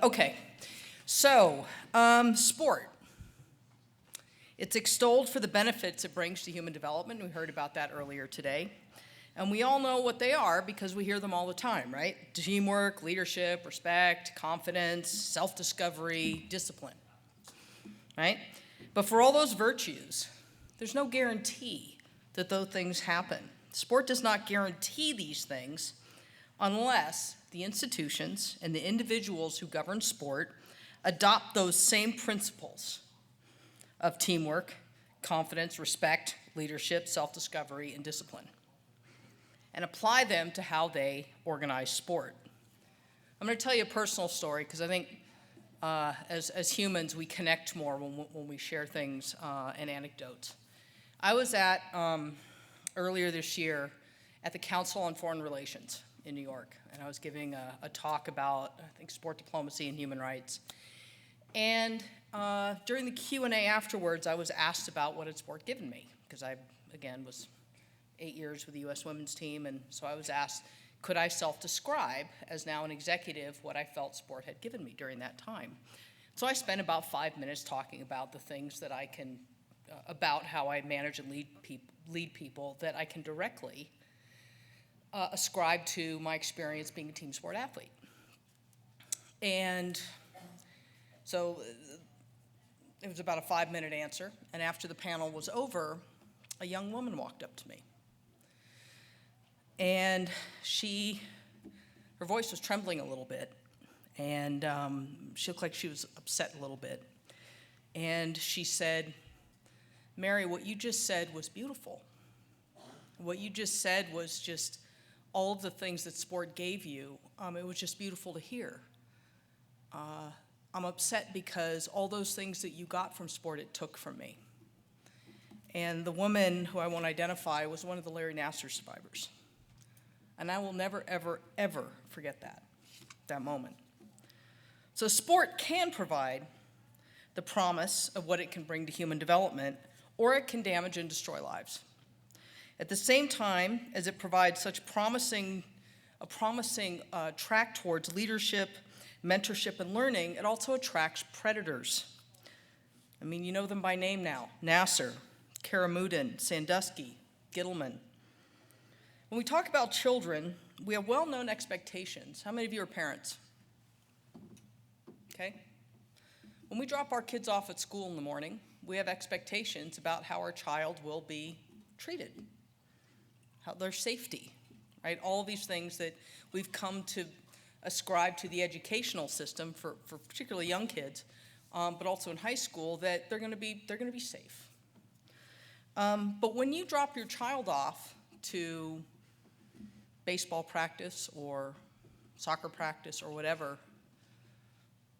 Okay, so sport. It's extolled for the benefits it brings to human development. We heard about that earlier today. And we all know what they are because we hear them all the time, right? Teamwork, leadership, respect, confidence, self-discovery, discipline, right? But for all those virtues, there's no guarantee that those things happen. Sport does not guarantee these things unless the institutions and the individuals who govern sport adopt those same principles of teamwork, confidence, respect, leadership, self-discovery, and discipline, and apply them to how they organize sport. I'm going to tell you a personal story because I think as humans we connect more when we share things and anecdotes. I was at, earlier this year, at the Council on Foreign Relations in New York, and I was giving a talk about, I think, sport diplomacy and human rights. And during the Q&A afterwards, I was asked about what had sport given me, because I, again, was 8 years with the U.S. women's team, and so I was asked, could I self-describe, as now an executive, what I felt sport had given me during that time. So I spent about 5 minutes talking about the things that I can, about how I manage and lead people that I can directly ascribe to my experience being a team sport athlete. And so it was about a 5-minute answer, and after the panel was over, a young woman walked up to me. And her voice was trembling a little bit, and she looked like she was upset a little bit. And she said, "Mary, what you just said was beautiful. What you just said was just all of the things that sport gave you. It was just beautiful to hear. I'm upset because all those things that you got from sport, it took from me." And the woman, who I won't identify, was one of the Larry Nassar survivors. And I will never, ever, ever forget that moment. So sport can provide the promise of what it can bring to human development, or it can damage and destroy lives. At the same time as it provides such a promising track towards leadership, mentorship, and learning, it also attracts predators. I mean, you know them by name now: Nassar, Karamudin, Sandusky, Gittleman. When we talk about children, we have well-known expectations. How many of you are parents? Okay. When we drop our kids off at school in the morning, we have expectations about how our child will be treated, how their safety, right? All these things that we've come to ascribe to the educational system for particularly young kids, but also in high school, that they're going to be safe. But when you drop your child off to baseball practice or soccer practice or whatever,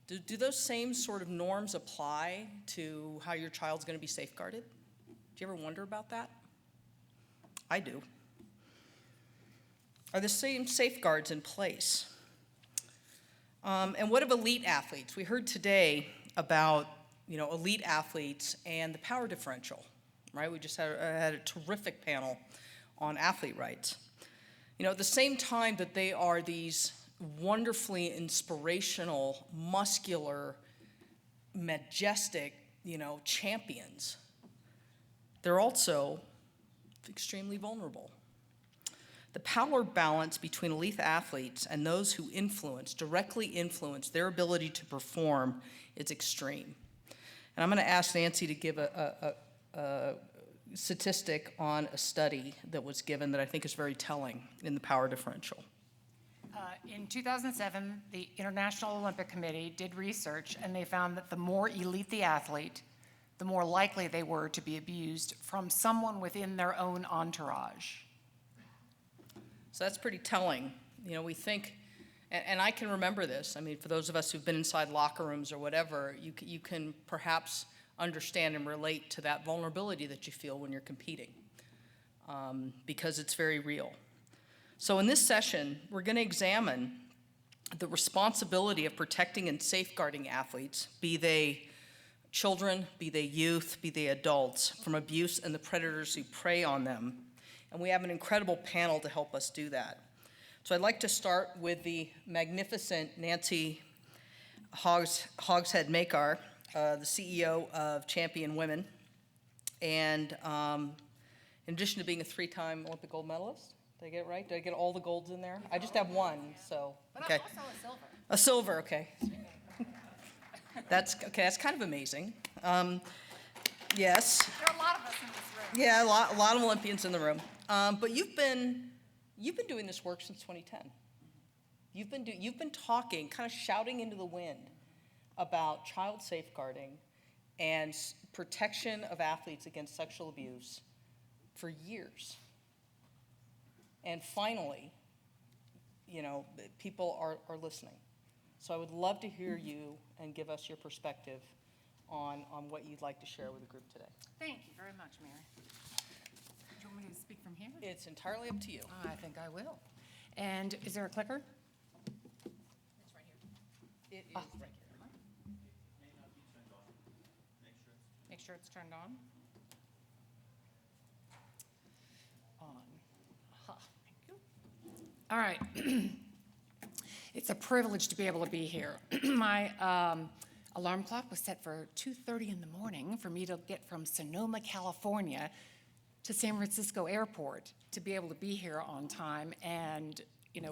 do those same sort of norms apply to how your child's going to be safeguarded? Do you ever wonder about that? I do. Are the same safeguards in place? And what of elite athletes? We heard today about, elite athletes and the power differential, right? We just had a terrific panel on athlete rights. At the same time that they are these wonderfully inspirational, muscular, majestic, champions, they're also extremely vulnerable. The power balance between elite athletes and those who directly influence their ability to perform is extreme. And I'm going to ask Nancy to give a statistic on a study that was given that I think is very telling in the power differential. In 2007, the International Olympic Committee did research, and they found that the more elite the athlete, the more likely they were to be abused from someone within their own entourage. So that's pretty telling. We think, and I can remember this. I mean, for those of us who've been inside locker rooms or whatever, you can perhaps understand and relate to that vulnerability that you feel when you're competing, because it's very real. So in this session, we're going to examine the responsibility of protecting and safeguarding athletes, be they children, be they youth, be they adults, from abuse and the predators who prey on them. And we have an incredible panel to help us do that. So I'd like to start with the magnificent Nancy Hogshead-Makar, the CEO of Champion Women. And in addition to being a 3-time Olympic gold medalist, did I get it right? Did I get all the golds in there? I just have one, so, okay. But also a silver. A silver, okay. That's kind of amazing. Yes. There are a lot of us in this room. Yeah, a lot of Olympians in the room. But you've been doing this work since 2010. You've been talking, kind of shouting into the wind about child safeguarding and protection of athletes against sexual abuse for years. And finally, people are listening. So I would love to hear you and give us your perspective on what you'd like to share with the group today. Thank you very much, Mary. Do you want me to speak from here? It's entirely up to you. I think I will. And is there a clicker? It's right here. It is right here. Make sure it's turned on. On. Aha, thank you. All right. It's a privilege to be able to be here. My alarm clock was set for 2:30 in the morning for me to get from Sonoma, California to San Francisco Airport to be able to be here on time, and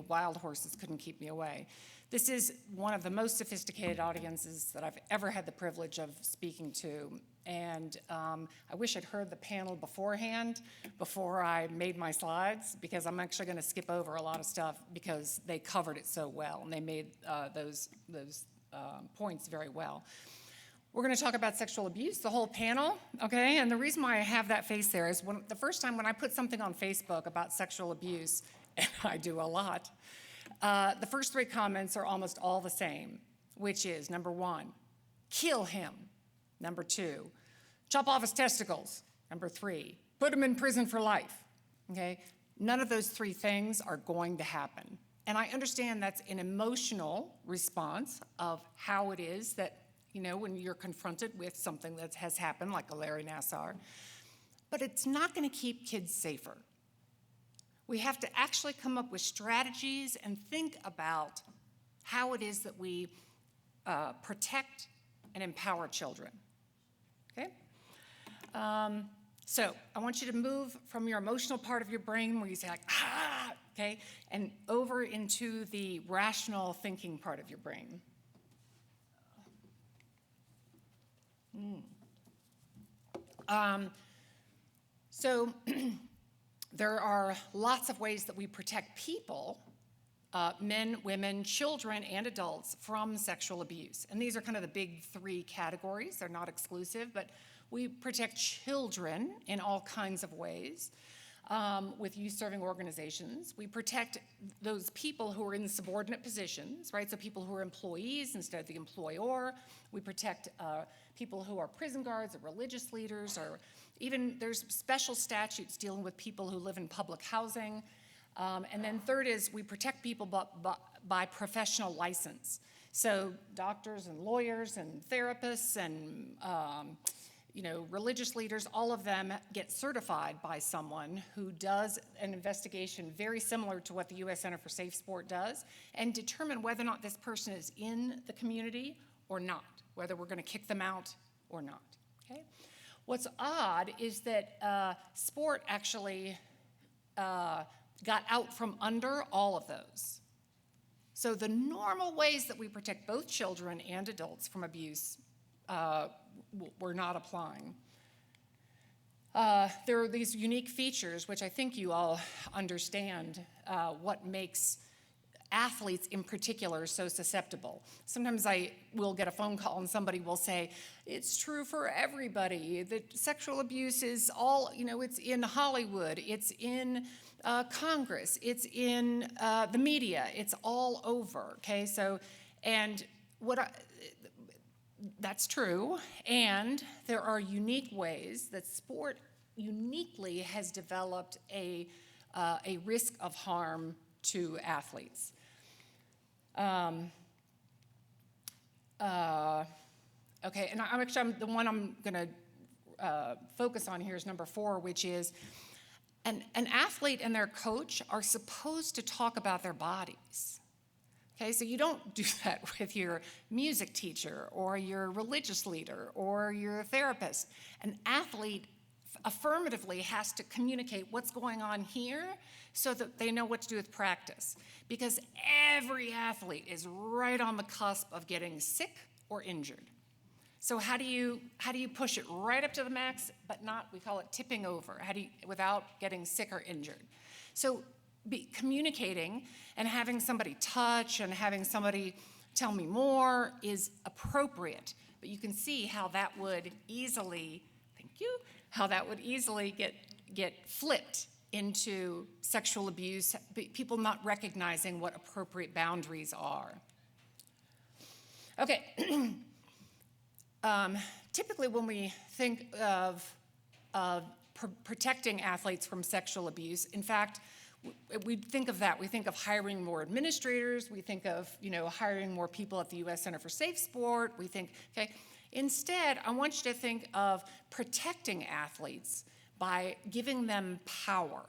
wild horses couldn't keep me away. This is one of the most sophisticated audiences that I've ever had the privilege of speaking to, and I wish I'd heard the panel beforehand before I made my slides, because I'm actually going to skip over a lot of stuff because they covered it so well, and they made those points very well. We're going to talk about sexual abuse, the whole panel, okay? And the reason why I have that face there is the first time when I put something on Facebook about sexual abuse, and I do a lot, the first 3 comments are almost all the same, which is, number 1, kill him. Number 2, chop off his testicles. Number 3, put him in prison for life, okay? None of those 3 things are going to happen. And I understand that's an emotional response of how it is that, when you're confronted with something that has happened, like a Larry Nassar. But it's not going to keep kids safer. We have to actually come up with strategies and think about how it is that we protect and empower children. Okay? So I want you to move from your emotional part of your brain where you say like, ah, okay, and over into the rational thinking part of your brain. So there are lots of ways that we protect people, men, women, children, and adults from sexual abuse. And these are kind of the big 3 categories. They're not exclusive, but we protect children in all kinds of ways with youth-serving organizations. We protect those people who are in subordinate positions, right? So people who are employees instead of the employer. We protect people who are prison guards or religious leaders, or even there's special statutes dealing with people who live in public housing. And then third is we protect people by professional license. So doctors and lawyers and therapists and religious leaders, all of them get certified by someone who does an investigation very similar to what the U.S. Center for SafeSport does, and determine whether or not this person is in the community or not, whether we're going to kick them out or not. Okay? What's odd is that sport actually got out from under all of those. So the normal ways that we protect both children and adults from abuse we're not applying. There are these unique features, which I think you all understand what makes athletes in particular so susceptible. Sometimes I will get a phone call and somebody will say, it's true for everybody, that sexual abuse is all, it's in Hollywood, it's in Congress, it's in the media, it's all over, okay? So, and that's true, and there are unique ways that sport uniquely has developed a risk of harm to athletes. Okay, and the one I'm going to focus on here is number 4, which is an athlete and their coach are supposed to talk about their bodies. Okay, so you don't do that with your music teacher or your religious leader or your therapist. An athlete affirmatively has to communicate what's going on here so that they know what to do with practice. Because every athlete is right on the cusp of getting sick or injured. So how do you push it right up to the max, but not, we call it tipping over, without getting sick or injured? So communicating and having somebody touch and having somebody tell me more is appropriate. But you can see how that would easily, how that would easily get flipped into sexual abuse, people not recognizing what appropriate boundaries are. Okay. Typically when we think of protecting athletes from sexual abuse, in fact, we think of that. We think of hiring more administrators. We think of, hiring more people at the U.S. Center for SafeSport. We think, okay. Instead, I want you to think of protecting athletes by giving them power.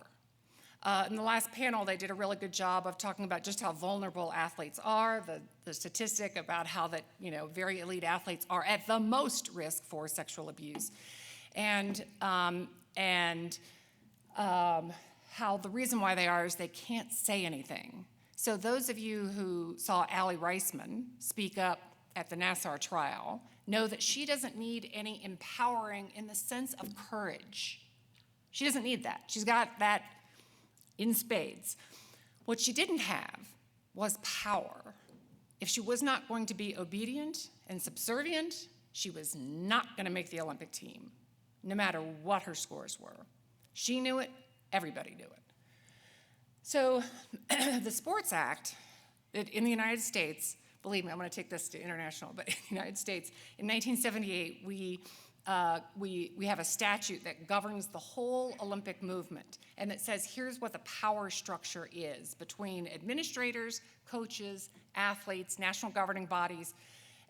In the last panel, they did a really good job of talking about just how vulnerable athletes are, the statistic about how that, very elite athletes are at the most risk for sexual abuse. And how the reason why they are is they can't say anything. So those of you who saw Allie Reisman speak up at the Nassar trial know that she doesn't need any empowering in the sense of courage. She doesn't need that. She's got that in spades. What she didn't have was power. If she was not going to be obedient and subservient, she was not going to make the Olympic team, no matter what her scores were. She knew it. Everybody knew it. So the Sports Act in the United States, believe me, I'm going to take this to international, but in the United States, in 1978, we have a statute that governs the whole Olympic movement, and it says here's what the power structure is between administrators, coaches, athletes, national governing bodies,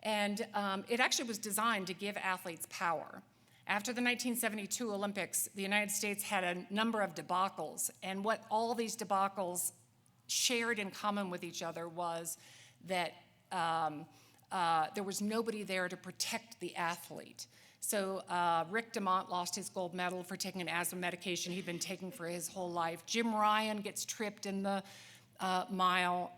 and it actually was designed to give athletes power. After the 1972 Olympics, the United States had a number of debacles, and what all these debacles shared in common with each other was that there was nobody there to protect the athlete. So Rick DeMont lost his gold medal for taking an asthma medication he'd been taking for his whole life. Jim Ryan gets tripped in the mile.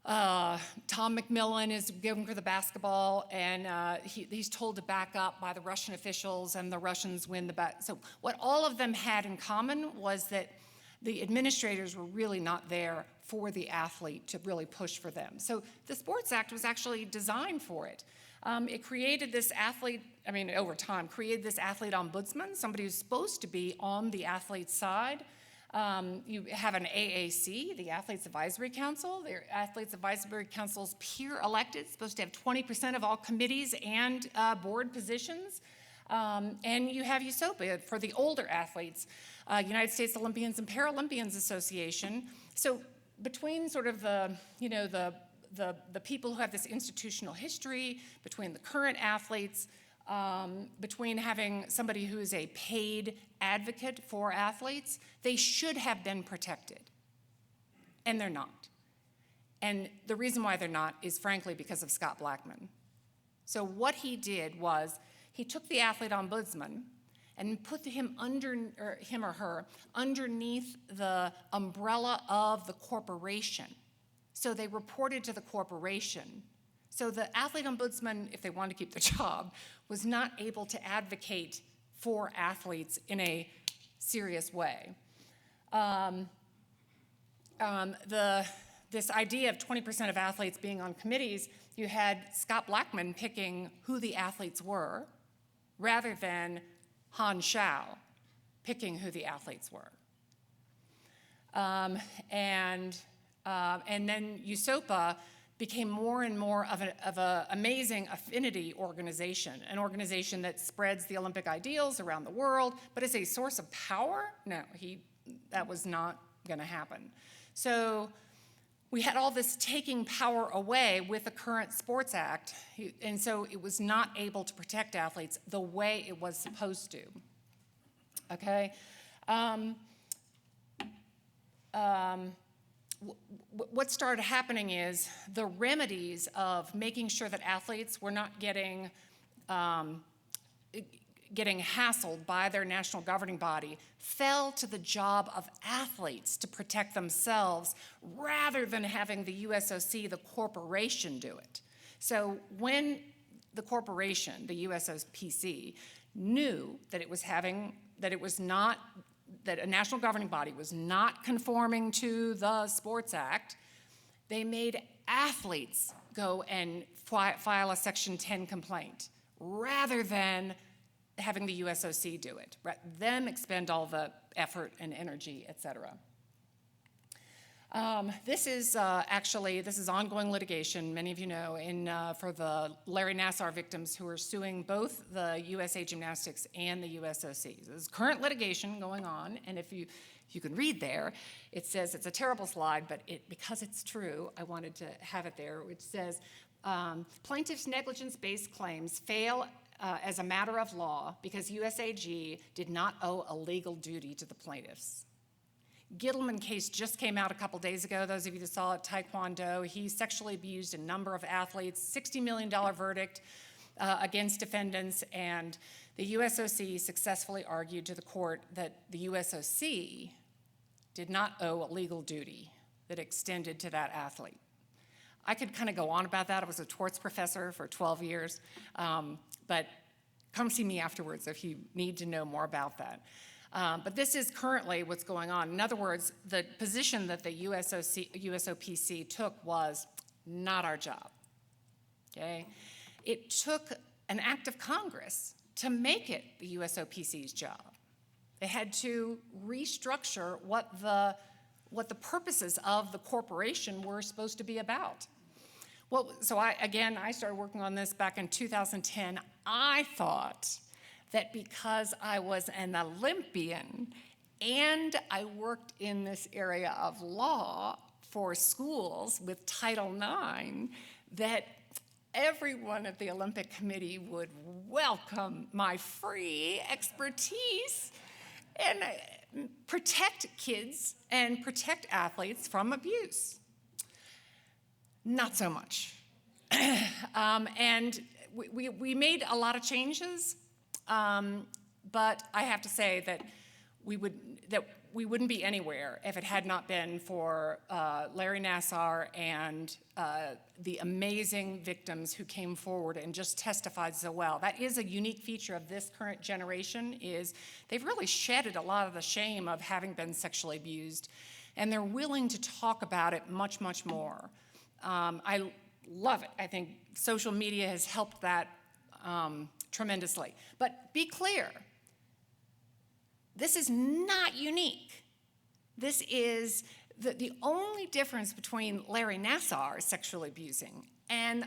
Tom McMillan is given for the basketball, and he's told to back up by the Russian officials, and the Russians win the bet. So what all of them had in common was that the administrators were really not there for the athlete to really push for them. So the Sports Act was actually designed for it. It created this athlete, over time, created this athlete ombudsman, somebody who's supposed to be on the athlete's side. You have an AAC, the Athletes Advisory Council. The Athletes Advisory Council's peer elected, supposed to have 20% of all committees and board positions. And you have USOPA for the older athletes, United States Olympians and Paralympians Association. So between sort of the people who have this institutional history, between the current athletes, between having somebody who is a paid advocate for athletes, they should have been protected. And they're not. And the reason why they're not is frankly because of Scott Blackmun. So what he did was he took the athlete ombudsman and put him or her underneath the umbrella of the corporation. So they reported to the corporation. So the athlete ombudsman, if they wanted to keep their job, was not able to advocate for athletes in a serious way. This idea of 20% of athletes being on committees, you had Scott Blackmun picking who the athletes were, rather than Han Shao picking who the athletes were. And then USOPA became more and more of an amazing affinity organization, an organization that spreads the Olympic ideals around the world, but as a source of power, no, that was not going to happen. So we had all this taking power away with the current Sports Act, and so it was not able to protect athletes the way it was supposed to. Okay? what started happening is the remedies of making sure that athletes were not getting hassled by their national governing body fell to the job of athletes to protect themselves rather than having the USOC, the corporation, do it. So when the corporation, the USOPC, knew that that a national governing body was not conforming to the Sports Act, they made athletes go and file a Section 10 complaint rather than having the USOC do it, them expend all the effort and energy, et cetera. This is ongoing litigation, many of you know, for the Larry Nassar victims who are suing both the USA Gymnastics and the USOC. There's current litigation going on, and if you can read there, it says, it's a terrible slide, but because it's true, I wanted to have it there, which says, plaintiffs' negligence-based claims fail as a matter of law because USAG did not owe a legal duty to the plaintiffs. Gittleman case just came out a couple days ago. Those of you that saw it, Taekwondo, he sexually abused a number of athletes, $60 million verdict against defendants, and the USOC successfully argued to the court that the USOC did not owe a legal duty that extended to that athlete. I could kind of go on about that. I was a torts professor for 12 years, but come see me afterwards if you need to know more about that. But this is currently what's going on. In other words, the position that the USOPC took was not our job, okay? It took an act of Congress to make it the USOPC's job. They had to restructure what the purposes of the corporation were supposed to be about. Well, so I started working on this back in 2010. I thought that because I was an Olympian and I worked in this area of law for schools with Title IX, that everyone at the Olympic Committee would welcome my free expertise and protect kids and protect athletes from abuse. Not so much. And we made a lot of changes, but I have to say that we wouldn't be anywhere if it had not been for Larry Nassar and the amazing victims who came forward and just testified so well. That is a unique feature of this current generation, is they've really shedded a lot of the shame of having been sexually abused, and they're willing to talk about it much, much more. I love it. I think social media has helped that tremendously. But be clear, this is not unique. This is the only difference between Larry Nassar sexually abusing and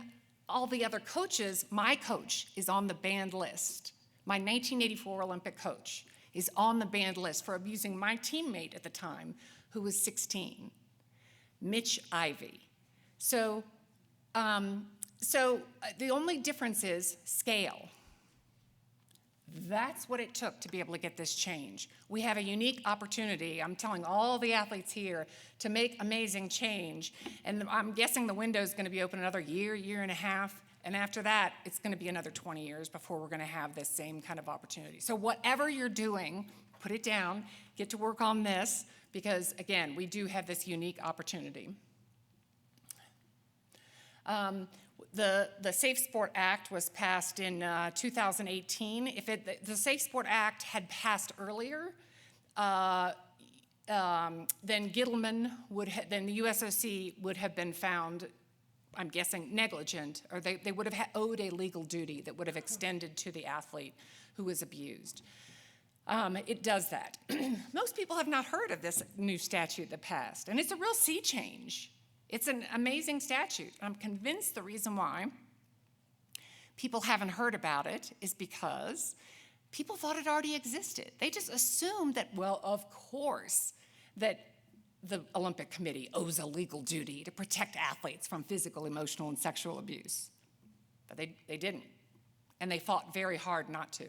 all the other coaches. My coach is on the banned list. My 1984 Olympic coach is on the banned list for abusing my teammate at the time, who was 16, Mitch Ivey. So the only difference is scale. That's what it took to be able to get this change. We have a unique opportunity, I'm telling all the athletes here, to make amazing change. And I'm guessing the window is going to be open another year, year and a half. And after that, it's going to be another 20 years before we're going to have this same kind of opportunity. So whatever you're doing, put it down, get to work on this, because again, we do have this unique opportunity. The SafeSport Act was passed in 2018. If the SafeSport Act had passed earlier, then Gittleman then the USOC would have been found, I'm guessing, negligent, or they would have owed a legal duty that would have extended to the athlete who was abused. It does that. Most people have not heard of this new statute that passed, and it's a real sea change. It's an amazing statute. I'm convinced the reason why people haven't heard about it is because people thought it already existed. They just assumed that, well, of course, that the Olympic Committee owes a legal duty to protect athletes from physical, emotional, and sexual abuse. But they didn't, and they fought very hard not to.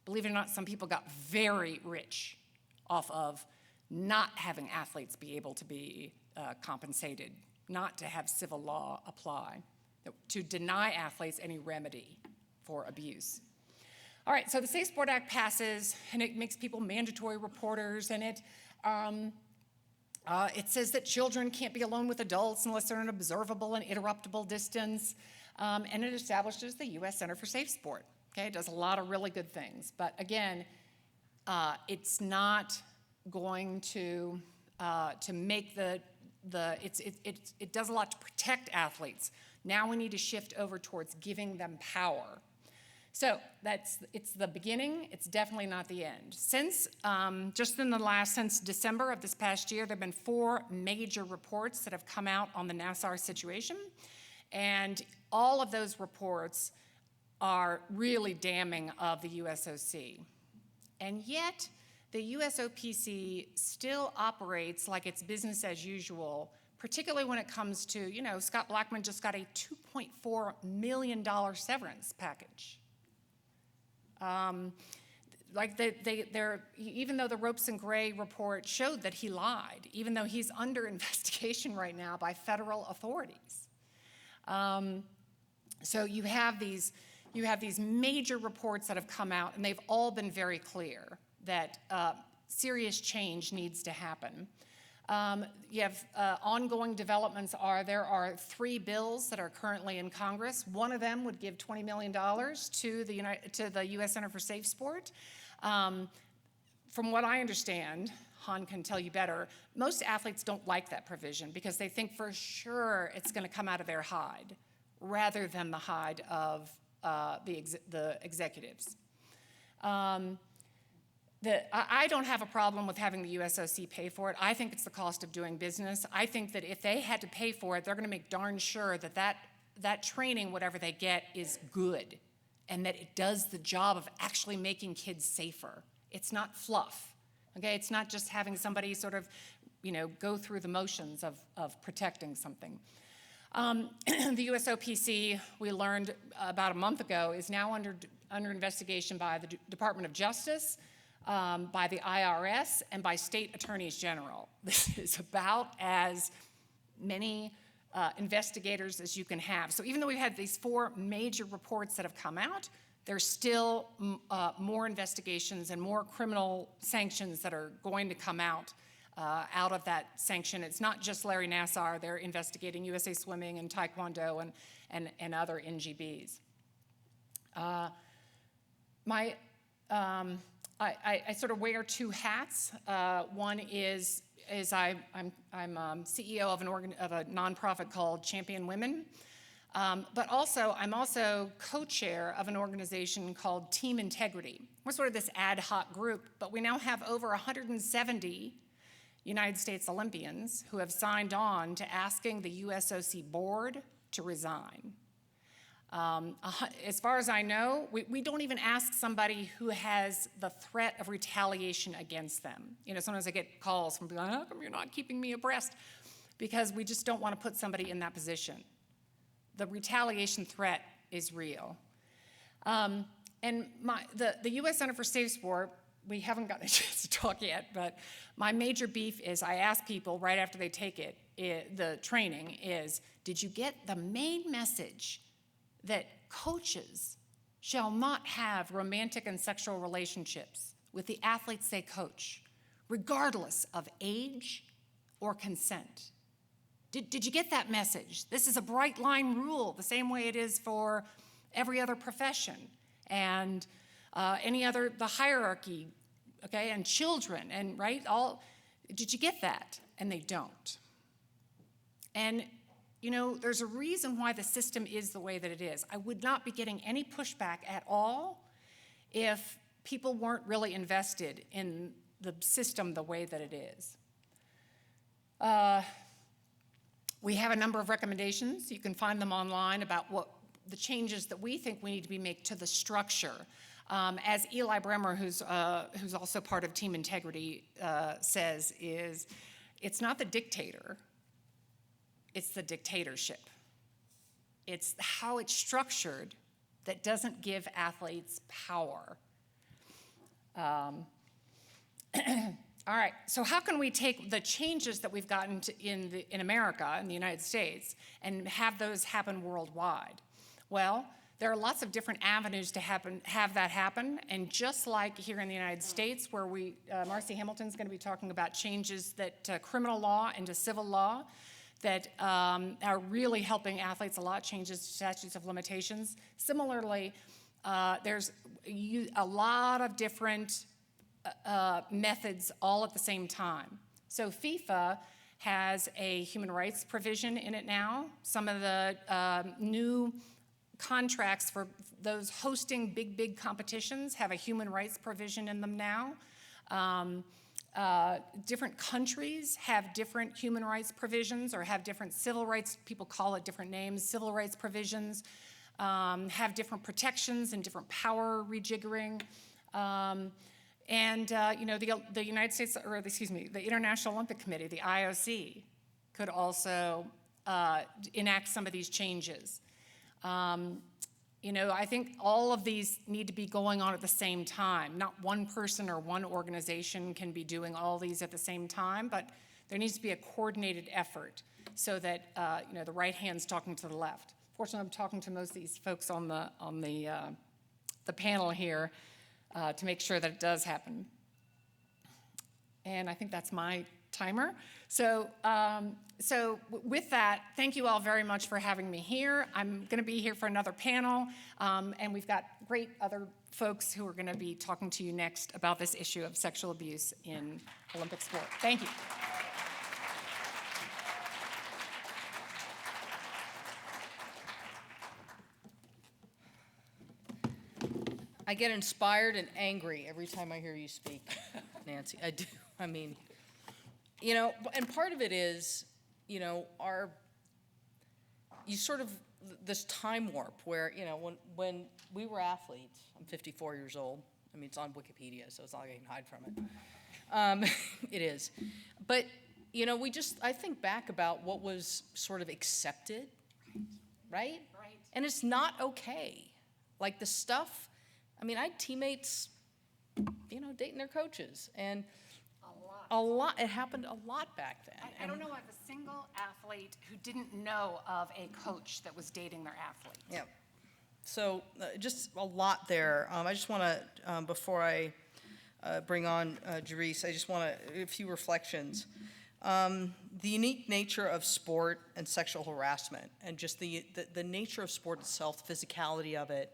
Believe it or not, some people got very rich off of not having athletes be able to be compensated, not to have civil law apply, to deny athletes any remedy for abuse. All right, so the SafeSport Act passes, and it makes people mandatory reporters, and it says that children can't be alone with adults unless they're an observable and interruptible distance, and it establishes the U.S. Center for Safe Sport. Okay, it does a lot of really good things, but again, it's not going to make it does a lot to protect athletes. Now we need to shift over towards giving them power. So it's the beginning. It's definitely not the end. Since since December of this past year, there have been 4 major reports that have come out on the Nassar situation, and all of those reports are really damning of the USOC. And yet, the USOPC still operates like it's business as usual, particularly when it comes to, Scott Blackman just got a $2.4 million severance package. Even though the Ropes and Gray report showed that he lied, even though he's under investigation right now by federal authorities. So you have these major reports that have come out, and they've all been very clear that serious change needs to happen. You have ongoing developments. There are 3 bills that are currently in Congress. One of them would give $20 million to the U.S. Center for Safe Sport. From what I understand, Han can tell you better, most athletes don't like that provision because they think for sure it's going to come out of their hide rather than the hide of the executives. I don't have a problem with having the USOC pay for it. I think it's the cost of doing business. I think that if they had to pay for it, they're going to make darn sure that training, whatever they get, is good and that it does the job of actually making kids safer. It's not fluff, okay? It's not just having somebody sort of, go through the motions of protecting something. The USOPC, we learned about a month ago, is now under investigation by the Department of Justice, by the IRS, and by state attorneys general. This is about as many investigators as you can have. So even though we've had these 4 major reports that have come out, there's still more investigations and more criminal sanctions that are going to come out of that sanction. It's not just Larry Nassar. They're investigating USA Swimming and Taekwondo and other NGBs. I sort of wear 2 hats. One is I'm CEO of a nonprofit called Champion Women, but I'm also co-chair of an organization called Team Integrity. We're sort of this ad hoc group, but we now have over 170 United States Olympians who have signed on to asking the USOC board to resign. As far as I know, we don't even ask somebody who has the threat of retaliation against them. Sometimes I get calls from people, how come you're not keeping me abreast? Because we just don't want to put somebody in that position. The retaliation threat is real. And the U.S. Center for Safe Sport, we haven't gotten a chance to talk yet, but my major beef is I ask people right after they take the training is, did you get the main message that coaches shall not have romantic and sexual relationships with the athletes they coach, regardless of age or consent? Did you get that message? This is a bright line rule, the same way it is for every other profession and the hierarchy, okay, and children, and right, did you get that? And they don't. And there's a reason why the system is the way that it is. I would not be getting any pushback at all if people weren't really invested in the system the way that it is. We have a number of recommendations. You can find them online about what the changes that we think we need to make to the structure. As Eli Bremer, who's also part of Team Integrity, says, it's not the dictator. It's the dictatorship. It's how it's structured that doesn't give athletes power. All right, so how can we take the changes that we've gotten in America, in the United States, and have those happen worldwide? Well, there are lots of different avenues to have that happen, and just like here in the United States, where Marci Hamilton is going to be talking about changes that criminal law into civil law that are really helping athletes a lot, changes to statutes of limitations. Similarly, there's a lot of different methods all at the same time. So FIFA has a human rights provision in it now. Some of the new contracts for those hosting big competitions have a human rights provision in them now. Different countries have different human rights provisions or have different civil rights, people call it different names, civil rights provisions, have different protections and different power rejiggering. The United States, or excuse me, the International Olympic Committee, the IOC, could also enact some of these changes. I think all of these need to be going on at the same time. Not one person or one organization can be doing all these at the same time, but there needs to be a coordinated effort so that the right hand's talking to the left. Fortunately, I'm talking to most of these folks on the panel here to make sure that it does happen. And I think that's my timer. So with that, thank you all very much for having me here. I'm going to be here for another panel, and we've got great other folks who are going to be talking to you next about this issue of sexual abuse in Olympic sport. Thank you. I get inspired and angry every time I hear you speak, Nancy. I do. I mean, and part of it is, this time warp where, when we were athletes, I'm 54 years old. I mean, it's on Wikipedia, so it's not like I can hide from it. It is. But, I think back about what was sort of accepted, right? Right. And it's not okay. Like the stuff, I had teammates, dating their coaches, and a lot. It happened a lot back then. I don't know of a single athlete who didn't know of a coach that was dating their athlete. Yeah. So just a lot there. I just want to, before I bring on Jerice, I just want a few reflections. The unique nature of sport and sexual harassment, and just the nature of sport itself, the physicality of it,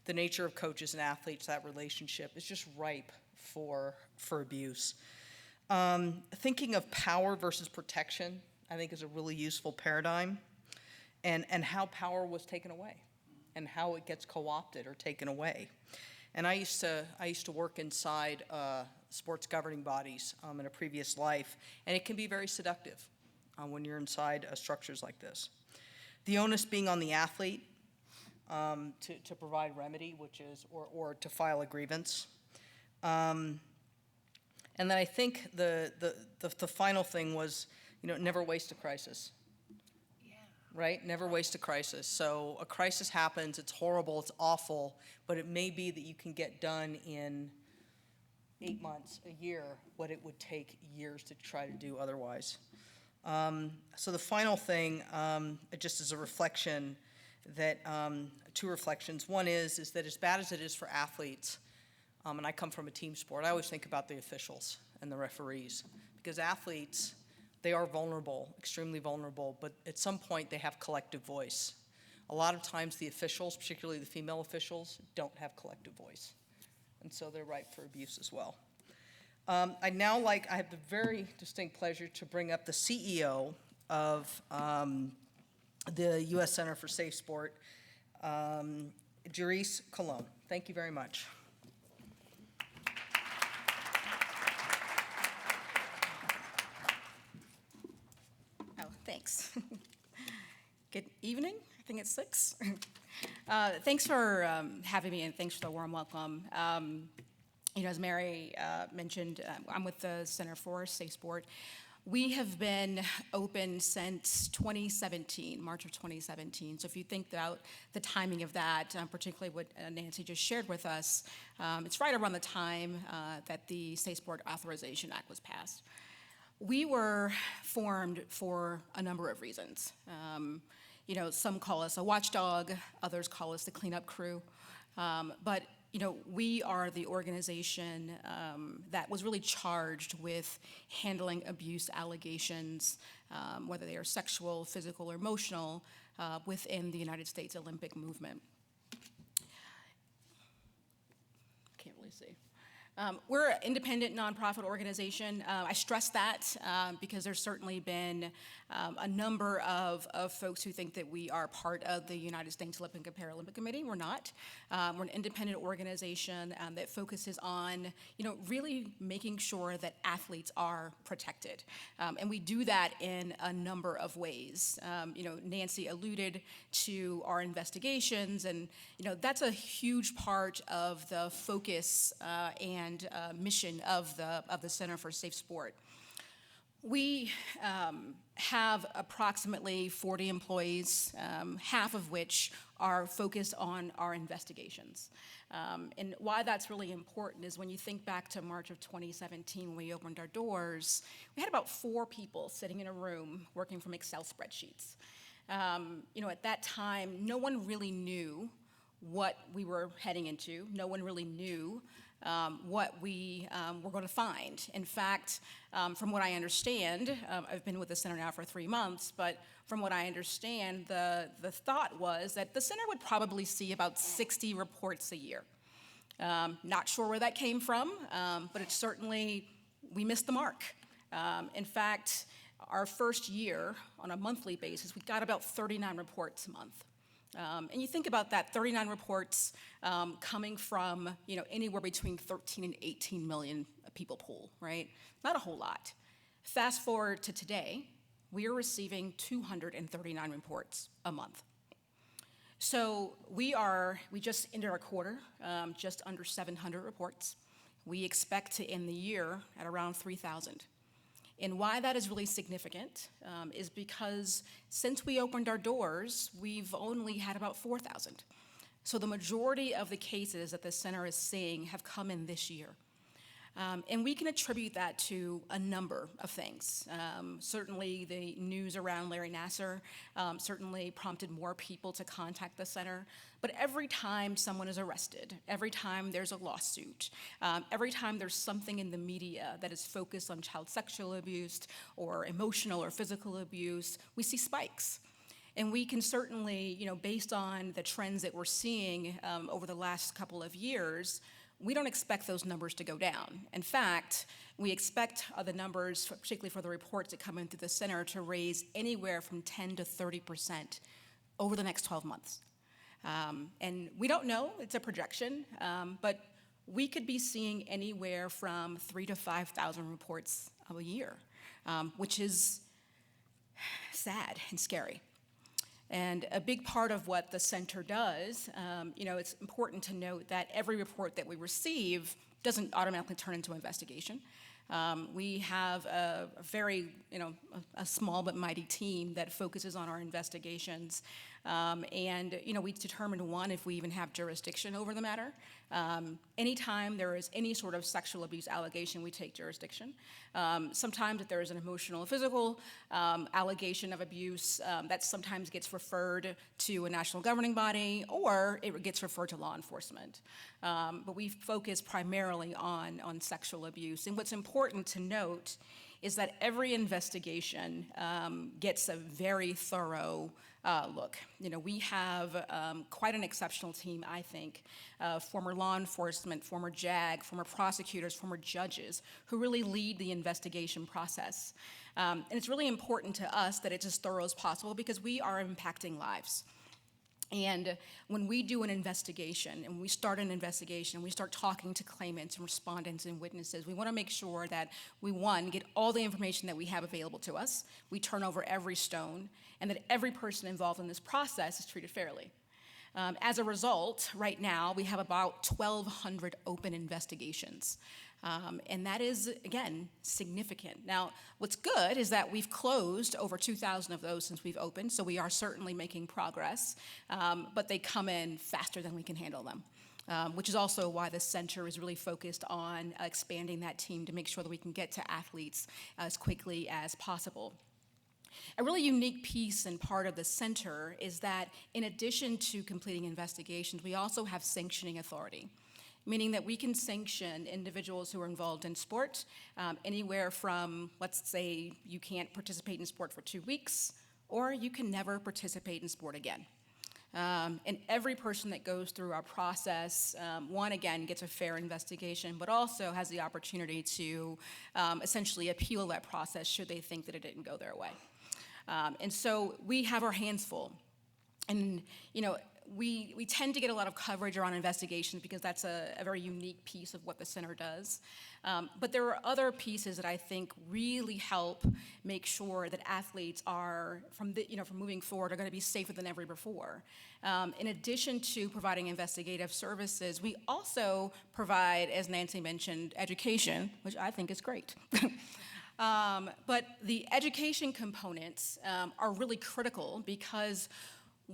the nature of coaches and athletes, that relationship is just ripe for abuse. Thinking of power versus protection, I think, is a really useful paradigm, and how power was taken away, and how it gets co-opted or taken away. And I used to work inside sports governing bodies in a previous life, and it can be very seductive when you're inside structures like this. The onus being on the athlete to provide remedy, which is or to file a grievance. And then I think the final thing was, never waste a crisis. Yeah. Right? Never waste a crisis. So a crisis happens, it's horrible, it's awful, but it may be that you can get done in 8 months, a year, what it would take years to try to do otherwise. So the final thing, just as a reflection, that two reflections. One is that as bad as it is for athletes, and I come from a team sport, I always think about the officials and the referees, because athletes, they are vulnerable, extremely vulnerable, but at some point they have collective voice. A lot of times the officials, particularly the female officials, don't have collective voice, and so they're ripe for abuse as well. I have the very distinct pleasure to bring up the CEO of the U.S. Center for SafeSport, Jerice Colon. Thank you very much. Thanks. Good evening. I think it's 6. Thanks for having me, and thanks for the warm welcome. As Mary mentioned, I'm with the Center for SafeSport. We have been open since 2017, March of 2017. So if you think about the timing of that, particularly what Nancy just shared with us, it's right around the time that the SafeSport Authorization Act was passed. We were formed for a number of reasons. Some call us a watchdog, others call us the cleanup crew. But we are the organization that was really charged with handling abuse allegations, whether they are sexual, physical, or emotional, within the United States Olympic movement. Can't really see. We're an independent nonprofit organization. I stress that because there's certainly been a number of folks who think that we are part of the United States Olympic and Paralympic Committee. We're not. We're an independent organization that focuses on, really making sure that athletes are protected. And we do that in a number of ways. Nancy alluded to our investigations, and, that's a huge part of the focus and mission of the Center for Safe Sport. We have approximately 40 employees, half of which are focused on our investigations. And why that's really important is when you think back to March of 2017 when we opened our doors, we had about 4 people sitting in a room working from Excel spreadsheets. At that time, no one really knew what we were heading into. No one really knew what we were going to find. In fact, from what I understand, I've been with the center now for 3 months, but from what I understand, the thought was that the center would probably see about 60 reports a year. Not sure where that came from, but it's certainly, we missed the mark. In fact, our first year, on a monthly basis, we got about 39 reports a month. And you think about that, 39 reports coming from, anywhere between 13 and 18 million people pool, right? Not a whole lot. Fast forward to today, we are receiving 239 reports a month. So we just ended our quarter, just under 700 reports. We expect to end the year at around 3,000. And why that is really significant is because since we opened our doors, we've only had about 4,000. So the majority of the cases that the center is seeing have come in this year. And we can attribute that to a number of things. Certainly the news around Larry Nassar certainly prompted more people to contact the center. But every time someone is arrested, every time there's a lawsuit, every time there's something in the media that is focused on child sexual abuse or emotional or physical abuse, we see spikes. And we can certainly, based on the trends that we're seeing over the last couple of years, we don't expect those numbers to go down. In fact, we expect the numbers, particularly for the reports that come in through the center, to raise anywhere from 10 to 30% over the next 12 months. And we don't know, it's a projection, but we could be seeing anywhere from 3,000 to 5,000 reports a year, which is sad and scary. And a big part of what the center does, it's important to note that every report that we receive doesn't automatically turn into an investigation. We have a very, a small but mighty team that focuses on our investigations. And we determine, one, if we even have jurisdiction over the matter. Anytime there is any sort of sexual abuse allegation, we take jurisdiction. Sometimes if there is an emotional or physical allegation of abuse, that sometimes gets referred to a national governing body, or it gets referred to law enforcement. But we focus primarily on sexual abuse. And what's important to note is that every investigation gets a very thorough look. We have quite an exceptional team, I think, former law enforcement, former JAG, former prosecutors, former judges, who really lead the investigation process. And it's really important to us that it's as thorough as possible because we are impacting lives. And when we do an investigation, and we start an investigation, we start talking to claimants and respondents and witnesses, we want to make sure that we, one, get all the information that we have available to us, we turn over every stone, and that every person involved in this process is treated fairly. As a result, right now, we have about 1,200 open investigations. And that is, again, significant. Now, what's good is that we've closed over 2,000 of those since we've opened, so we are certainly making progress, but they come in faster than we can handle them. Which is also why the center is really focused on expanding that team to make sure that we can get to athletes as quickly as possible. A really unique piece and part of the center is that in addition to completing investigations, we also have sanctioning authority, meaning that we can sanction individuals who are involved in sport anywhere from, let's say, you can't participate in sport for 2 weeks, or you can never participate in sport again. And every person that goes through our process, one, again, gets a fair investigation, but also has the opportunity to essentially appeal that process should they think that it didn't go their way. And so we have our hands full. And, you know, we tend to get a lot of coverage around investigations because that's a very unique piece of what the center does. But there are other pieces that I think really help make sure that athletes are, from moving forward, are going to be safer than ever before. In addition to providing investigative services, we also provide, as Nancy mentioned, education, which I think is great. But the education components are really critical because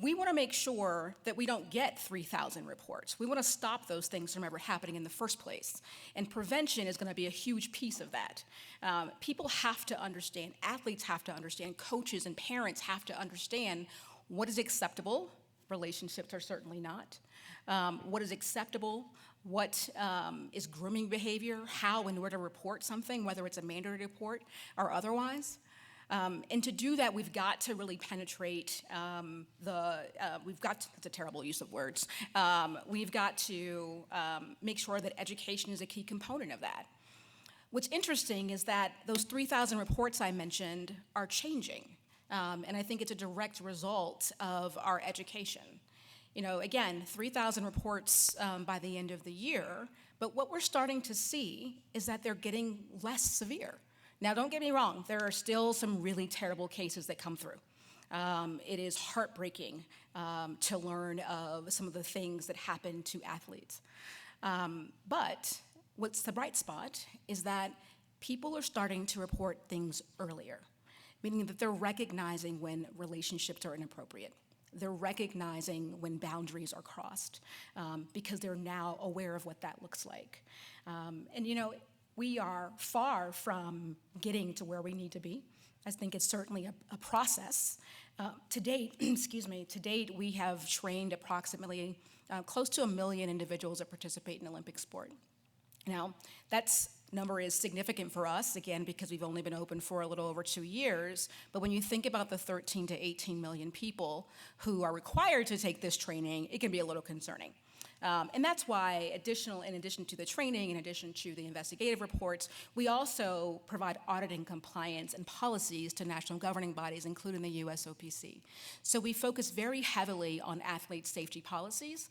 we want to make sure that we don't get 3,000 reports. We want to stop those things from ever happening in the first place. And prevention is going to be a huge piece of that. People have to understand, athletes have to understand, coaches and parents have to understand what is acceptable. Relationships are certainly not. What is acceptable, what is grooming behavior, how and where to report something, whether it's a mandated report or otherwise. And to do that, we've got to really penetrate that's a terrible use of words. We've got to make sure that education is a key component of that. What's interesting is that those 3,000 reports I mentioned are changing. And I think it's a direct result of our education. You know, again, 3,000 reports by the end of the year, but what we're starting to see is that they're getting less severe. Now, don't get me wrong, there are still some really terrible cases that come through. It is heartbreaking to learn of some of the things that happen to athletes. But what's the bright spot is that people are starting to report things earlier, meaning that they're recognizing when relationships are inappropriate. They're recognizing when boundaries are crossed because they're now aware of what that looks like. And you know, we are far from getting to where we need to be. I think it's certainly a process. To date, we have trained approximately close to 1 million individuals that participate in Olympic sport. Now, that number is significant for us, again, because we've only been open for a little over 2 years. But when you think about the 13 to 18 million people who are required to take this training, it can be a little concerning. And that's why, in addition to the training, in addition to the investigative reports, we also provide audit and compliance and policies to national governing bodies, including the USOPC. So we focus very heavily on athlete safety policies,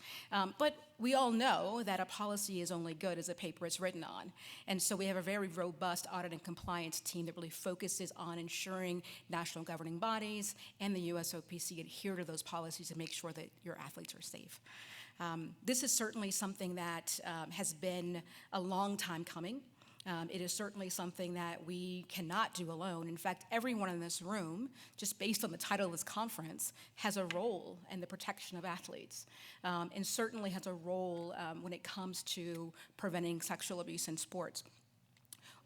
but we all know that a policy is only good as a paper it's written on. And so we have a very robust audit and compliance team that really focuses on ensuring national governing bodies and the USOPC adhere to those policies to make sure that your athletes are safe. This is certainly something that has been a long time coming. It is certainly something that we cannot do alone. In fact, everyone in this room, just based on the title of this conference, has a role in the protection of athletes, and certainly has a role when it comes to preventing sexual abuse in sports.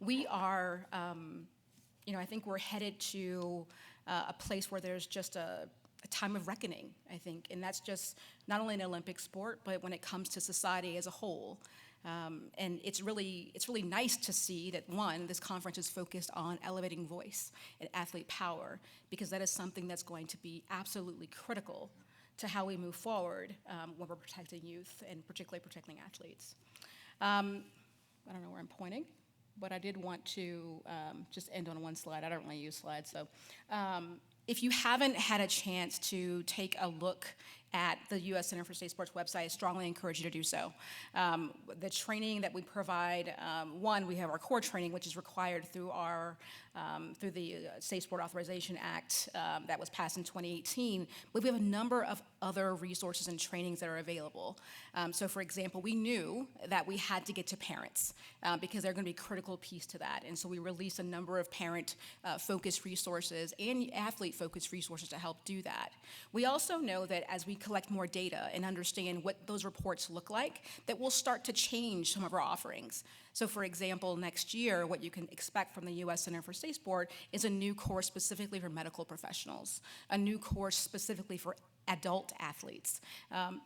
We are, I think we're headed to a place where there's just a time of reckoning, I think, and that's just not only in Olympic sport, but when it comes to society as a whole. And it's really nice to see that, one, this conference is focused on elevating voice and athlete power, because that is something that's going to be absolutely critical to how we move forward when we're protecting youth and particularly protecting athletes. I don't know where I'm pointing, but I did want to just end on one slide. I don't really use slides, so if you haven't had a chance to take a look at the U.S. Center for Safe Sports website. I strongly encourage you to do so. The training that we provide, one, we have our core training, which is required through through the Safe Sport Authorization Act that was passed in 2018, but we have a number of other resources and trainings that are available. So for example, we knew that we had to get to parents because they're going to be a critical piece to that. And so we released a number of parent-focused resources and athlete-focused resources to help do that. We also know that as we collect more data and understand what those reports look like, that we'll start to change some of our offerings. So for example, next year, what you can expect from the U.S. Center for Safe Sport is a new course specifically for medical professionals, a new course specifically for adult athletes.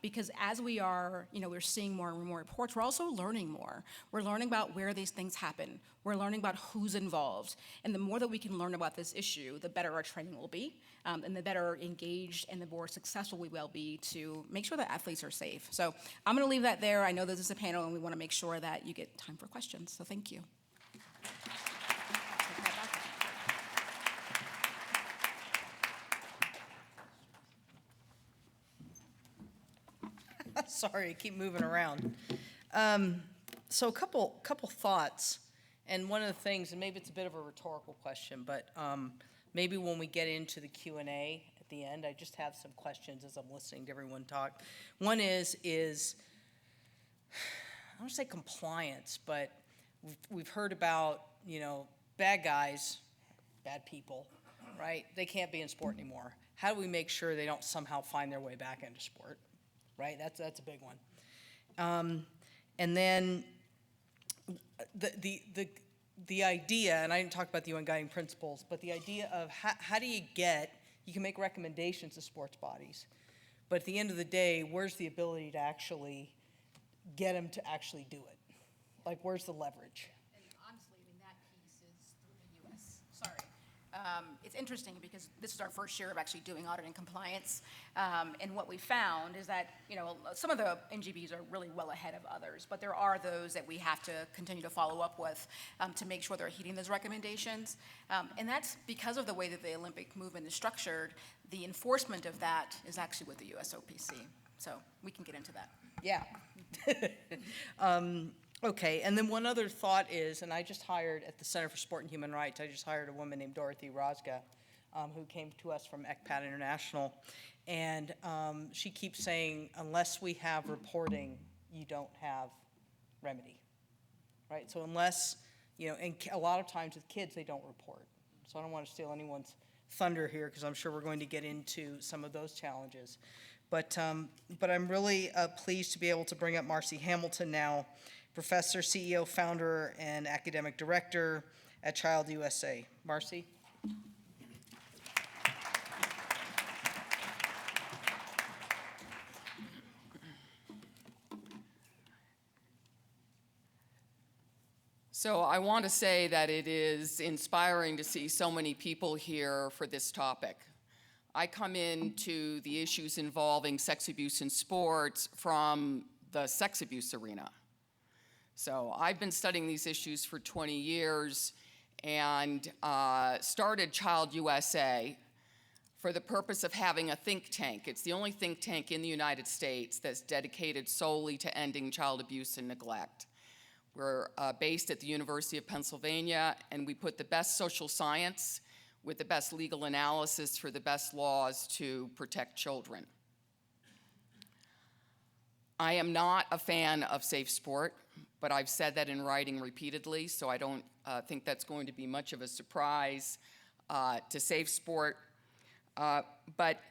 Because as we are, we're seeing more and more reports, we're also learning more. We're learning about where these things happen. We're learning about who's involved. And the more that we can learn about this issue, the better our training will be, and the better engaged and the more successful we will be to make sure that athletes are safe. So I'm going to leave that there. I know this is a panel, and we want to make sure that you get time for questions. So thank you. Sorry, I keep moving around. So a couple thoughts, and one of the things, and maybe it's a bit of a rhetorical question, but maybe when we get into the Q&A at the end, I just have some questions as I'm listening to everyone talk. One is I don't say compliance, but we've heard about, bad guys, bad people, right? They can't be in sport anymore. How do we make sure they don't somehow find their way back into sport? Right, that's a big one. And then the idea, and I didn't talk about the UN guiding principles, but the idea of how do you can make recommendations to sports bodies, but at the end of the day, where's the ability to actually get them to actually do it? Like, where's the leverage? And honestly, that piece is through the U.S. Sorry. It's interesting because this is our first year of actually doing audit and compliance. And what we found is that, some of the NGBs are really well ahead of others, but there are those that we have to continue to follow up with to make sure they're heeding those recommendations. And that's because of the way that the Olympic movement is structured. The enforcement of that is actually with the USOPC. So we can get into that. Yeah. Okay, and then one other thought is, and I just hired at the Center for Sport and Human Rights, I just hired a woman named Dorothy Rozga, who came to us from ECPAT International, and she keeps saying, unless we have reporting, you don't have remedy, right? So unless, and a lot of times with kids, they don't report. So I don't want to steal anyone's thunder here, because I'm sure we're going to get into some of those challenges. But I'm really pleased to be able to bring up Marci Hamilton now, Professor, CEO, Founder, and Academic Director at Child USA. Marci? So I want to say that it is inspiring to see so many people here for this topic. I come into the issues involving sex abuse in sports from the sex abuse arena. So I've been studying these issues for 20 years and started Child USA for the purpose of having a think tank. It's the only think tank in the United States that's dedicated solely to ending child abuse and neglect. We're based at the University of Pennsylvania, and we put the best social science with the best legal analysis for the best laws to protect children. I am not a fan of SafeSport, but I've said that in writing repeatedly, so I don't think that's going to be much of a surprise to SafeSport. But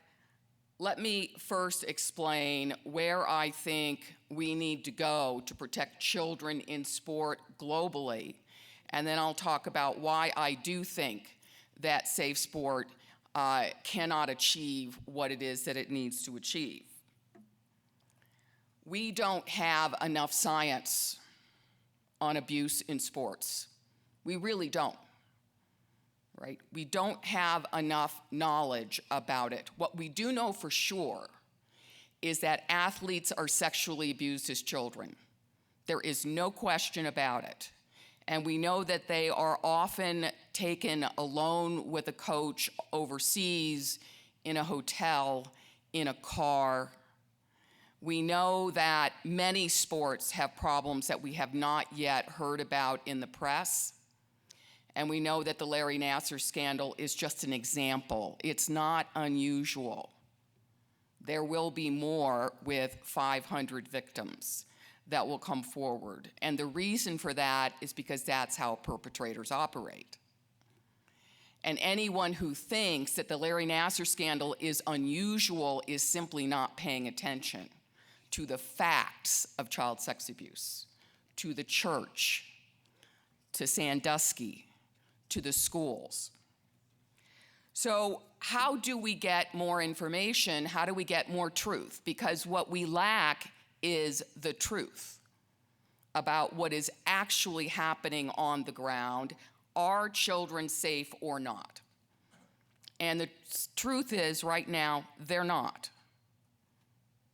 let me first explain where I think we need to go to protect children in sport globally, and then I'll talk about why I do think that SafeSport cannot achieve what it is that it needs to achieve. We don't have enough science on abuse in sports. We really don't, right? We don't have enough knowledge about it. What we do know for sure is that athletes are sexually abused as children. There is no question about it. And we know that they are often taken alone with a coach overseas, in a hotel, in a car, We know that many sports have problems that we have not yet heard about in the press. And we know that the Larry Nassar scandal is just an example. It's not unusual. There will be more with 500 victims that will come forward. And the reason for that is because that's how perpetrators operate. And anyone who thinks that the Larry Nassar scandal is unusual is simply not paying attention to the facts of child sex abuse, to the church, to Sandusky, to the schools. So how do we get more information? How do we get more truth? Because what we lack is the truth about what is actually happening on the ground. Are children safe or not? And the truth is, right now, they're not.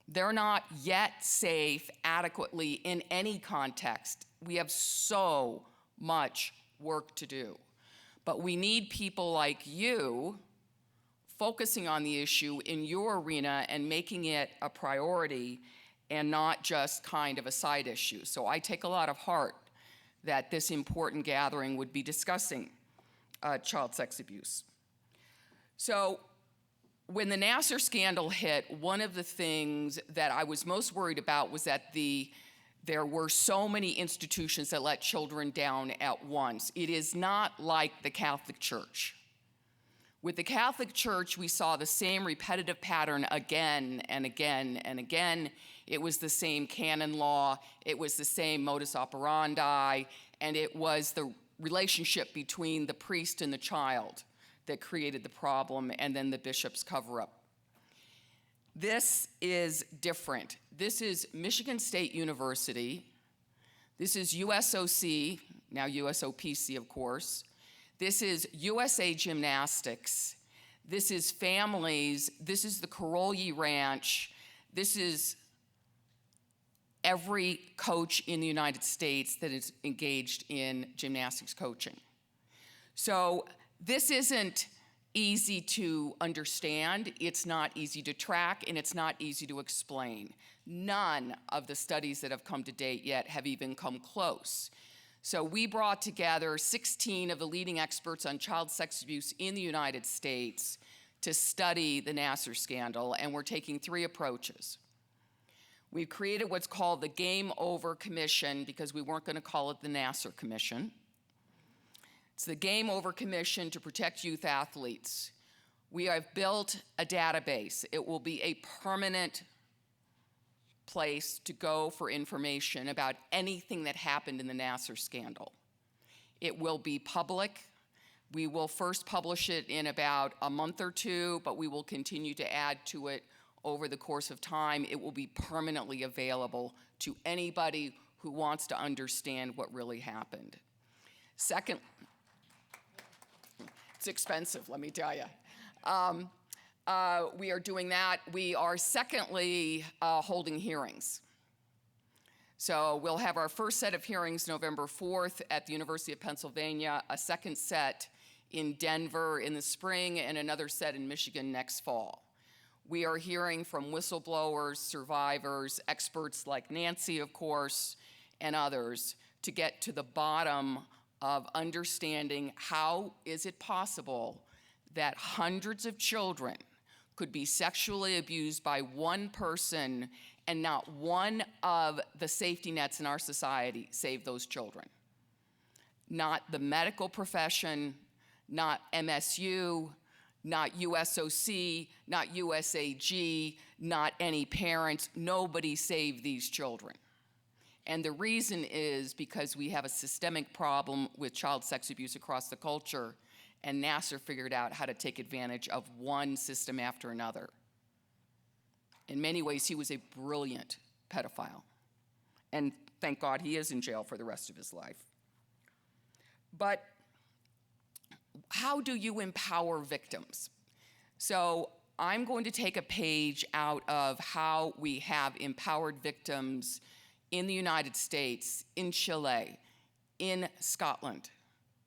They're not yet safe adequately in any context. We have so much work to do. But we need people like you focusing on the issue in your arena and making it a priority and not just kind of a side issue. So I take a lot of heart that this important gathering would be discussing child sex abuse. So when the Nassar scandal hit, one of the things that I was most worried about was that there were so many institutions that let children down at once. It is not like the Catholic Church. With the Catholic Church, we saw the same repetitive pattern again and again and again. It was the same canon law, it was the same modus operandi, and it was the relationship between the priest and the child that created the problem, and then the bishop's cover-up. This is different. This is Michigan State University. This is USOC, now USOPC, of course. This is USA Gymnastics. This is families. This is the Karolyi Ranch. This is every coach in the United States that is engaged in gymnastics coaching. So this isn't easy to understand, it's not easy to track, and it's not easy to explain. None of the studies that have come to date yet have even come close. So we brought together 16 of the leading experts on child sex abuse in the United States to study the Nassar scandal, and we're taking 3 approaches. We've created what's called the Game Over Commission because we weren't going to call it the Nassar Commission. It's the Game Over Commission to protect youth athletes. We have built a database. It will be a permanent place to go for information about anything that happened in the Nassar scandal. It will be public. We will first publish it in about a month or 2, but we will continue to add to it over the course of time. It will be permanently available to anybody who wants to understand what really happened. Second, it's expensive, let me tell you. We are doing that. We are secondly holding hearings. So we'll have our first set of hearings November 4th at the University of Pennsylvania, a second set in Denver in the spring, and another set in Michigan next fall. We are hearing from whistleblowers, survivors, experts like Nancy, of course, and others to get to the bottom of understanding how is it possible that hundreds of children could be sexually abused by one person and not one of the safety nets in our society saved those children. Not the medical profession, not MSU, not USOC, not USAG, not any parents. Nobody saved these children. And the reason is because we have a systemic problem with child sex abuse across the culture, and Nassar figured out how to take advantage of one system after another. In many ways, he was a brilliant pedophile. And thank God he is in jail for the rest of his life. But how do you empower victims? So I'm going to take a page out of how we have empowered victims in the United States, in Chile, in Scotland,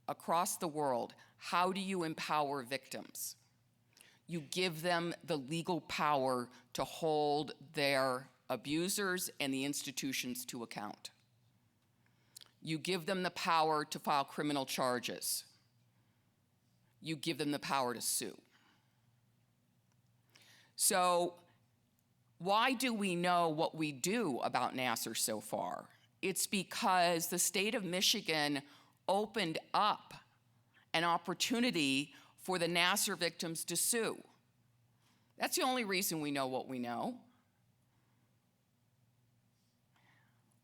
across the world. How do you empower victims? You give them the legal power to hold their abusers and the institutions to account. You give them the power to file criminal charges. You give them the power to sue. So why do we know what we do about Nassar so far? It's because the state of Michigan opened up an opportunity for the Nassar victims to sue. That's the only reason we know what we know.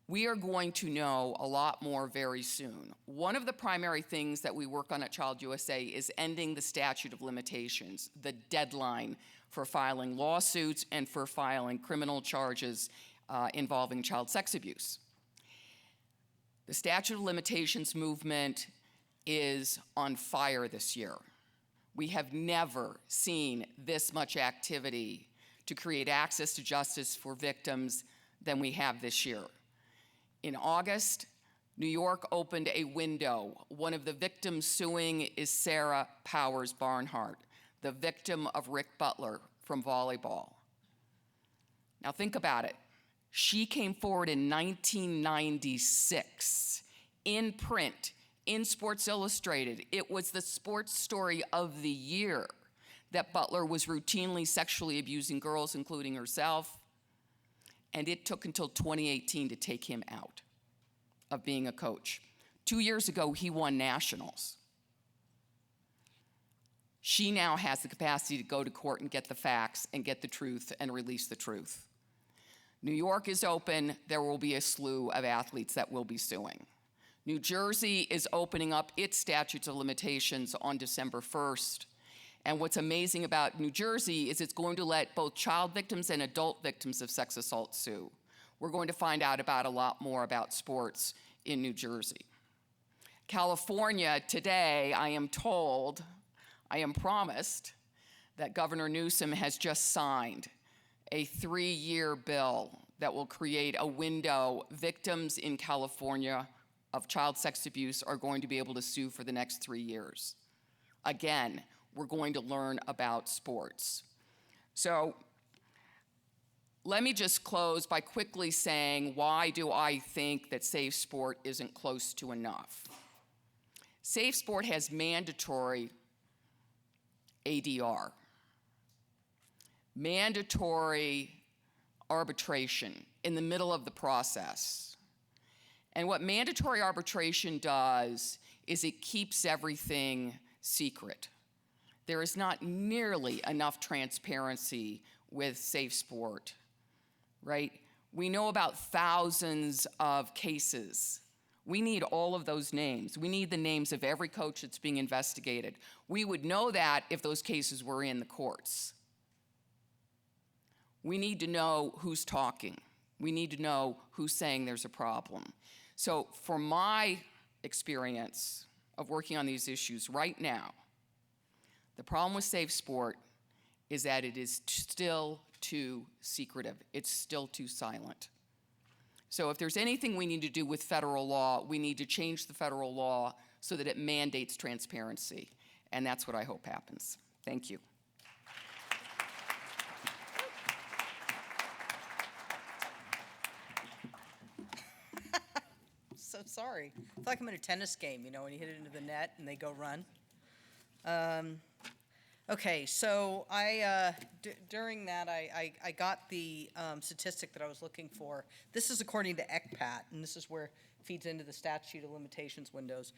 We are going to know a lot more very soon. One of the primary things that we work on at Child USA is ending the statute of limitations, the deadline for filing lawsuits and for filing criminal charges involving child sex abuse. The statute of limitations movement is on fire this year. We have never seen this much activity to create access to justice for victims than we have this year. In August, New York opened a window. One of the victims suing is Sarah Powers Barnhart, the victim of Rick Butler from volleyball. Now think about it. She came forward in 1996 in print, in Sports Illustrated. It was the sports story of the year that Butler was routinely sexually abusing girls, including herself. And it took until 2018 to take him out of being a coach. 2 years ago, he won nationals. She now has the capacity to go to court and get the facts and get the truth and release the truth. New York is open. There will be a slew of athletes that will be suing. New Jersey is opening up its statutes of limitations on December 1st. And what's amazing about New Jersey is it's going to let both child victims and adult victims of sex assault sue. We're going to find out about a lot more about sports in New Jersey. California, today, I am told, I am promised, that Governor Newsom has just signed a 3-year bill that will create a window. Victims in California of child sex abuse are going to be able to sue for the next 3 years. Again, we're going to learn about sports. So let me just close by quickly saying, why do I think that SafeSport isn't close to enough? SafeSport has mandatory ADR, mandatory arbitration in the middle of the process. And what mandatory arbitration does is it keeps everything secret. There is not nearly enough transparency with SafeSport, right? We know about thousands of cases. We need all of those names. We need the names of every coach that's being investigated. We would know that if those cases were in the courts. We need to know who's talking. We need to know who's saying there's a problem. So from my experience of working on these issues right now, the problem with SafeSport is that it is still too secretive. It's still too silent. So if there's anything we need to do with federal law, we need to change the federal law so that it mandates transparency. And that's what I hope happens. Thank you. So sorry. I feel like I'm in a tennis game, you know, when you hit it into the net and they go run. Okay, so during that, I got the statistic that I was looking for. This is according to ECPAT, and this is where it feeds into the statute of limitations windows.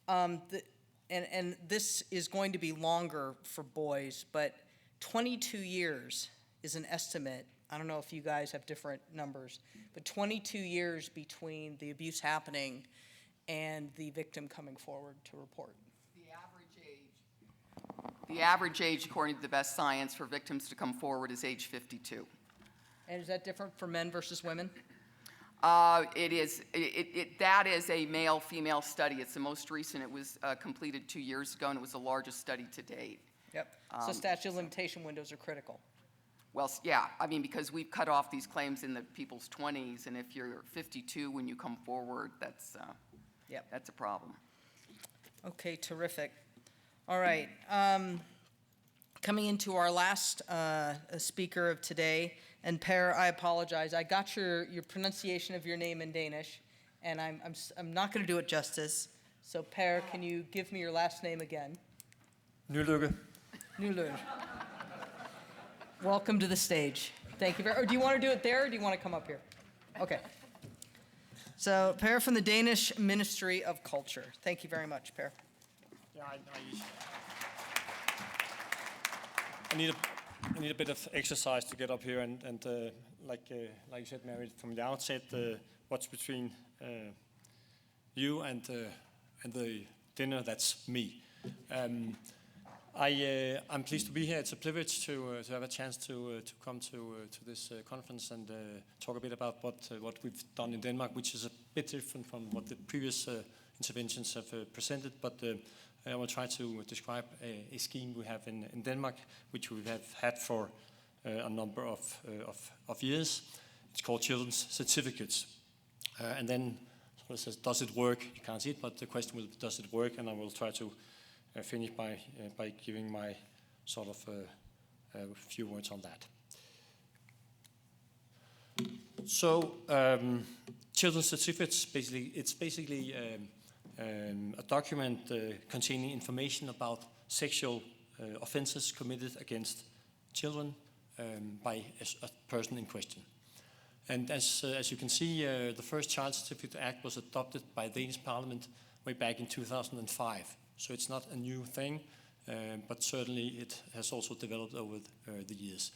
And this is going to be longer for boys, but 22 years is an estimate. I don't know if you guys have different numbers, but 22 years between the abuse happening and the victim coming forward to report. The average age, according to the best science, for victims to come forward is age 52. And is that different for men versus women? It is. That is a male-female study. It's the most recent. It was completed 2 years ago, and it was the largest study to date. Yep. So statute of limitation windows are critical. Well, yeah. I mean, because we've cut off these claims in the people's 20s, and if you're 52 when you come forward, that's a problem. Okay, terrific. All right. Coming into our last speaker of today, And Per, I apologize. I got your pronunciation of your name in Danish, and I'm not going to do it justice. So Per, can you give me your last name again? Nylykke. Nylykke. Welcome to the stage. Thank you very. Or do you want to do it there, or do you want to come up here? Okay. So Per from the Danish Ministry of Culture. Thank you very much, Per. Yeah, I need a bit of exercise to get up here, and like you said, Mary, from the outset, what's between you and the dinner, that's me. I'm pleased to be here. It's a privilege to have a chance to come to this conference and talk a bit about what we've done in Denmark, which is a bit different from what the previous interventions have presented. But I will try to describe a scheme we have in Denmark, which we have had for a number of years. It's called Children's Certificates. And then it says, does it work? You can't see it, but the question will be, does it work? And I will try to finish by giving my sort of a few words on that. So, children's certificates, it's basically a document containing information about sexual offenses committed against children by a person in question. And as you can see, the first Child Certificate Act was adopted by the Danish Parliament way back in 2005. So it's not a new thing, but certainly it has also developed over the years.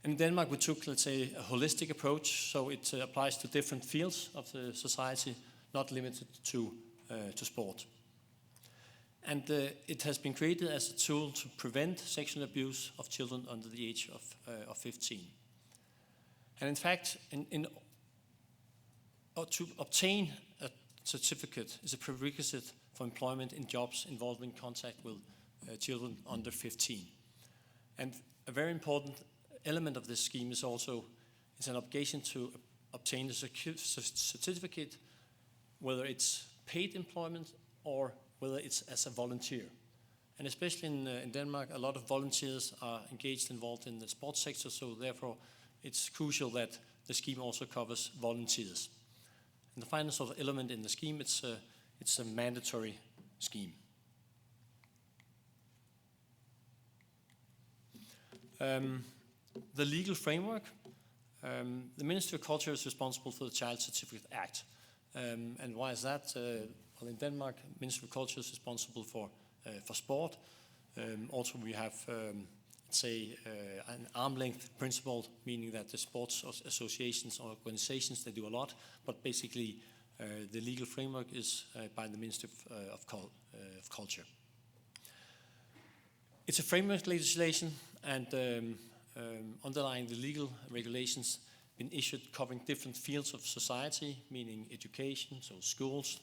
In Denmark, we took, let's say, a holistic approach, so it applies to different fields of the society, not limited to sport. And it has been created as a tool to prevent sexual abuse of children under the age of 15. And in fact, to obtain a certificate is a prerequisite for employment in jobs involving contact with children under 15. And a very important element of this scheme is also an obligation to obtain a certificate, whether it's paid employment or whether it's as a volunteer. And especially in Denmark, a lot of volunteers are involved in the sports sector, so therefore it's crucial that the scheme also covers volunteers. And the final sort of element in the scheme, it's a mandatory scheme. The legal framework, the Ministry of Culture is responsible for the Child Certificate Act. And why is that? Well, in Denmark, Ministry of Culture is responsible for sport. Also, we have, say, an arm's length principle, meaning that the sports associations or organizations, they do a lot, but basically the legal framework is by the Ministry of Culture. It's a framework legislation, and underlying the legal regulations been issued covering different fields of society, meaning education, so schools,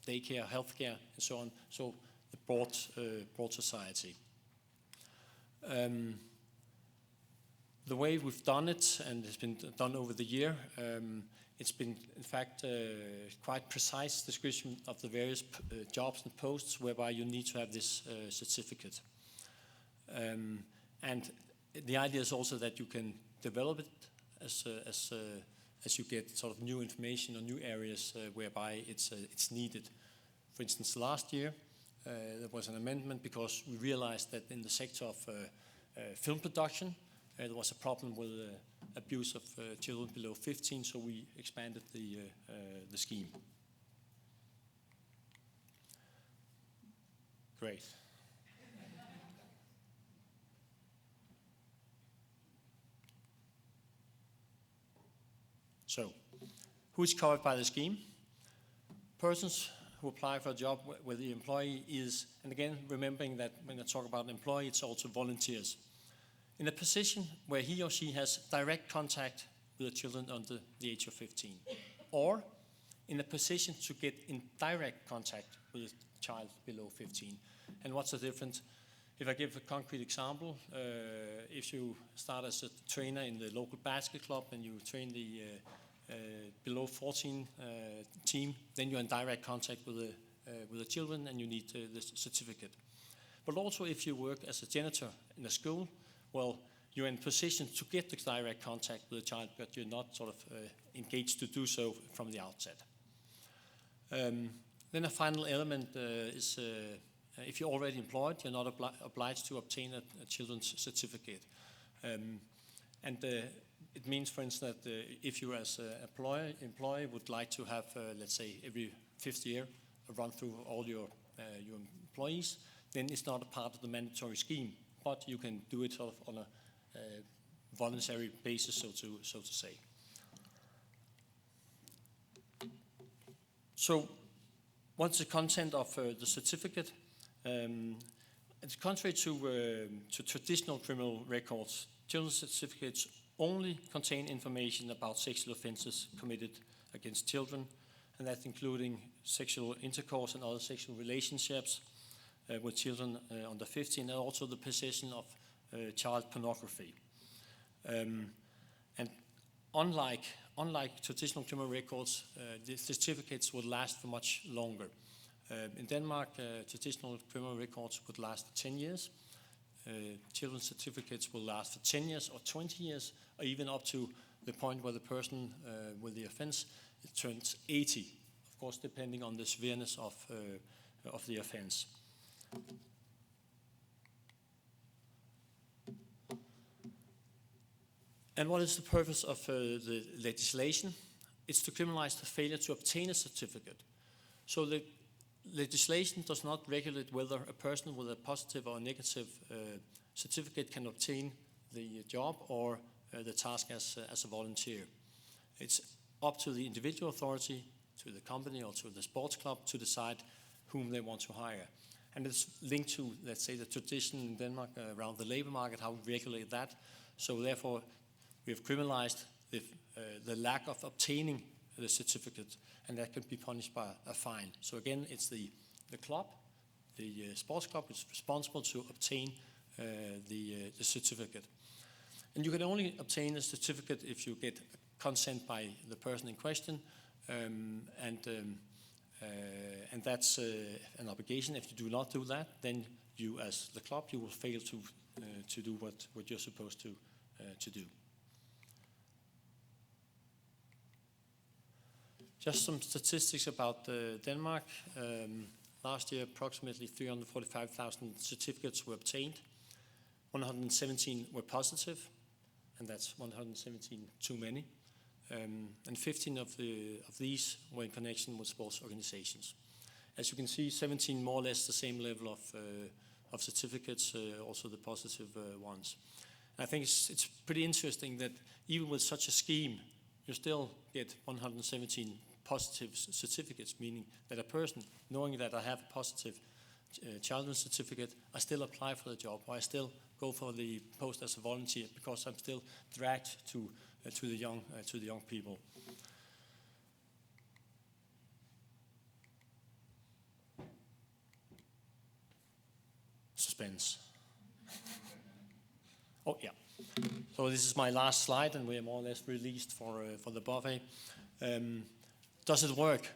daycare, healthcare, and so on. So the broad society. The way we've done it, and it's been done over the year, it's been, in fact, quite precise description of the various jobs and posts whereby you need to have this certificate. And the idea is also that you can develop it as you get sort of new information or new areas whereby it's needed. For instance, last year there was an amendment because we realized that in the sector of film production there was a problem with abuse of children below 15, so we expanded the scheme. Great. So, who is covered by the scheme? Persons who apply for a job where the employee is, and again, remembering that when I talk about an employee, it's also volunteers, in a position where he or she has direct contact with the children under the age of 15, or in a position to get in direct contact with a child below 15. And what's the difference? If I give a concrete example, if you start as a trainer in the local basket club and you train the below 14 team, then you're in direct contact with the children and you need the certificate. But also if you work as a janitor in a school, well, you're in a position to get the direct contact with the child, but you're not sort of engaged to do so from the outset. Then a final element is if you're already employed, you're not obliged to obtain a children's certificate. It means, for instance, that if you as an employee would like to have, let's say, every 5th year, a run through all your employees, then it's not a part of the mandatory scheme, but you can do it sort of on a voluntary basis, so to say. So, what's the content of the certificate? It's contrary to traditional criminal records. Children's certificates only contain information about sexual offences committed against children, and that's including sexual intercourse and other sexual relationships with children under 15, and also the possession of child pornography. And unlike traditional criminal records, the certificates would last for much longer. In Denmark, traditional criminal records would last 10 years. Children's certificates will last for 10 years or 20 years, or even up to the point where the person with the offense turns 80, of course, depending on the severeness of the offense. And what is the purpose of the legislation? It's to criminalize the failure to obtain a certificate. So the legislation does not regulate whether a person with a positive or negative certificate can obtain the job or the task as a volunteer. It's up to the individual authority, to the company or to the sports club to decide whom they want to hire. And it's linked to, let's say, the tradition in Denmark around the labor market, how we regulate that. So therefore, we have criminalized the lack of obtaining the certificate, and that can be punished by a fine. So again, it's the club, the sports club is responsible to obtain the certificate. And you can only obtain a certificate if you get consent by the person in question, and that's an obligation. If you do not do that, then you, as the club, you will fail to do what you're supposed to do. Just some statistics about Denmark. Last year, approximately 345,000 certificates were obtained. 117 were positive, and that's 117 too many. And 15 of these were in connection with sports organizations. As you can see, 17 more or less the same level of certificates, also the positive ones. And I think it's pretty interesting that even with such a scheme, you still get 117 positive certificates, meaning that a person, knowing that I have a positive childhood certificate, I still apply for the job, or I still go for the post as a volunteer because I'm still dragged to the young people. Suspense. Oh yeah. So this is my last slide, and we are more or less released for the buffet. Does it work?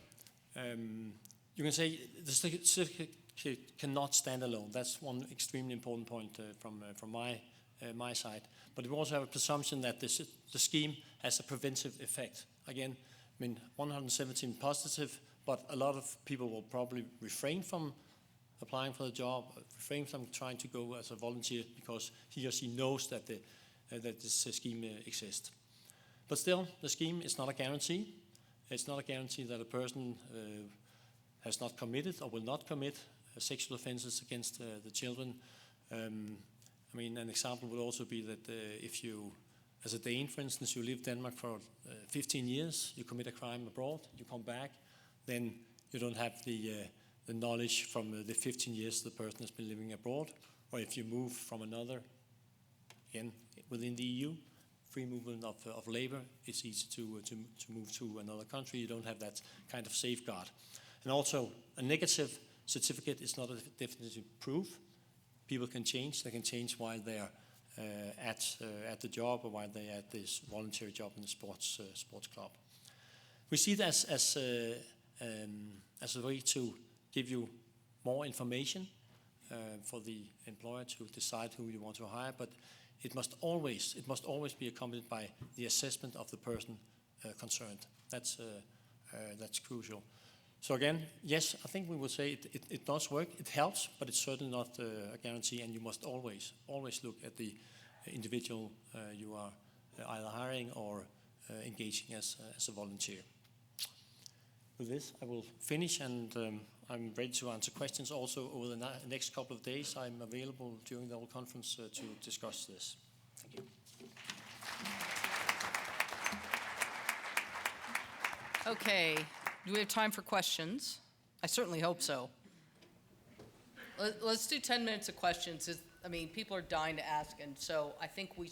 You can say the certificate cannot stand alone. That's one extremely important point from my side. But we also have a presumption that the scheme has a preventive effect. Again, I mean, 117 positive, but a lot of people will probably refrain from applying for the job, refrain from trying to go as a volunteer because he or she knows that this scheme exists. But still, the scheme is not a guarantee. It's not a guarantee that a person has not committed or will not commit sexual offences against the children. I mean, an example would also be that if you, as a Dane, for instance, you live Denmark for 15 years, you commit a crime abroad, you come back, then you don't have the knowledge from the 15 years the person has been living abroad. Or if you move from another, again, within the EU, free movement of labor, it's easy to move to another country. You don't have that kind of safeguard. And also, a negative certificate is not a definitive proof. People can change. They can change while they're at the job or while they're at this voluntary job in the sports club. We see that as a way to give you more information for the employer to decide who you want to hire, but it must always be accompanied by the assessment of the person concerned. That's crucial. So again, yes, I think we will say it does work. It helps, but it's certainly not a guarantee. And you must always look at the individual you are either hiring or engaging as a volunteer. With this, I will finish, and I'm ready to answer questions also over the next couple of days. I'm available during the whole conference to discuss this. Thank you. Okay, do we have time for questions? I certainly hope so. Let's do 10 minutes of questions. I mean, people are dying to ask, and so I think we're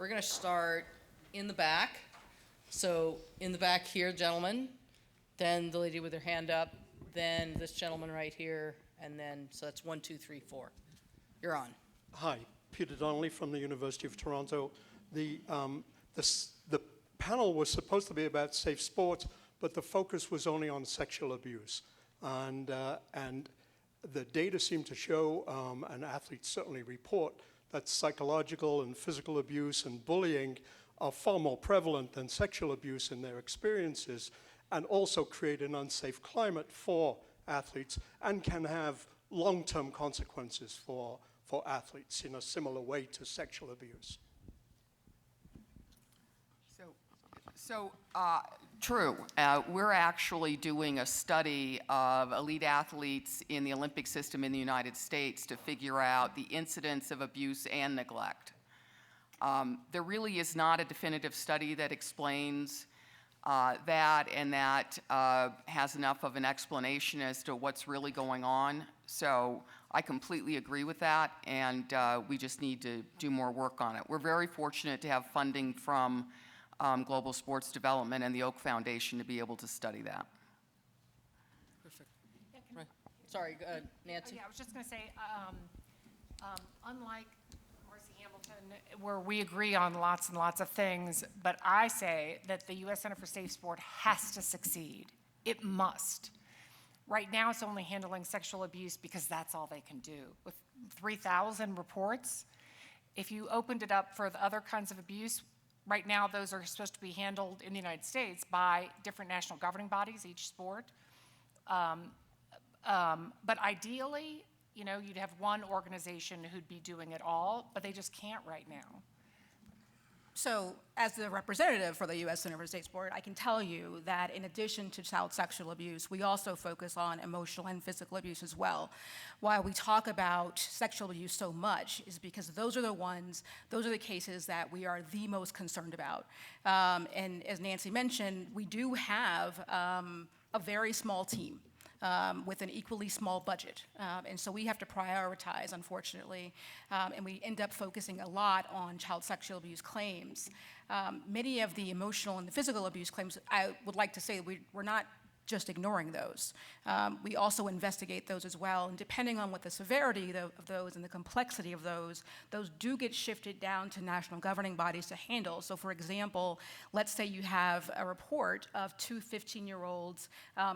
going to start in the back. So in the back here, gentlemen, then the lady with her hand up, then this gentleman right here, and then, so that's 1, 2, 3, 4. You're on. Hi, Peter Donnelly from the University of Toronto. The panel was supposed to be about safe sport, but the focus was only on sexual abuse. And the data seem to show, and athletes certainly report, that psychological and physical abuse and bullying are far more prevalent than sexual abuse in their experiences, and also create an unsafe climate for athletes and can have long-term consequences for athletes in a similar way to sexual abuse. True. We're actually doing a study of elite athletes in the Olympic system in the United States to figure out the incidence of abuse and neglect. There really is not a definitive study that explains that and that has enough of an explanation as to what's really going on. So I completely agree with that, and we just need to do more work on it. We're very fortunate to have funding from Global Sports Development and the Oak Foundation to be able to study that. Perfect. Right. Sorry, Nancy. Yeah, I was just going to say, unlike Marci Hamilton, where we agree on lots and lots of things, but I say that the U.S. Center for Safe Sport has to succeed. It must. Right now, it's only handling sexual abuse because that's all they can do. With 3,000 reports, if you opened it up for the other kinds of abuse, right now those are supposed to be handled in the United States by different national governing bodies, each sport. But ideally, you know, you'd have one organization who'd be doing it all, but they just can't right now. So, as the representative for the U.S. Center for Safe Sport, I can tell you that in addition to child sexual abuse, we also focus on emotional and physical abuse as well. Why we talk about sexual abuse so much is because those are the cases that we are the most concerned about. And as Nancy mentioned, we do have a very small team. With an equally small budget. And so we have to prioritize, unfortunately, and we end up focusing a lot on child sexual abuse claims. Many of the emotional and the physical abuse claims, I would like to say we're not just ignoring those. We also investigate those as well, and depending on what the severity of those and the complexity of those do get shifted down to national governing bodies to handle. So for example, let's say you have a report of two 15-year-olds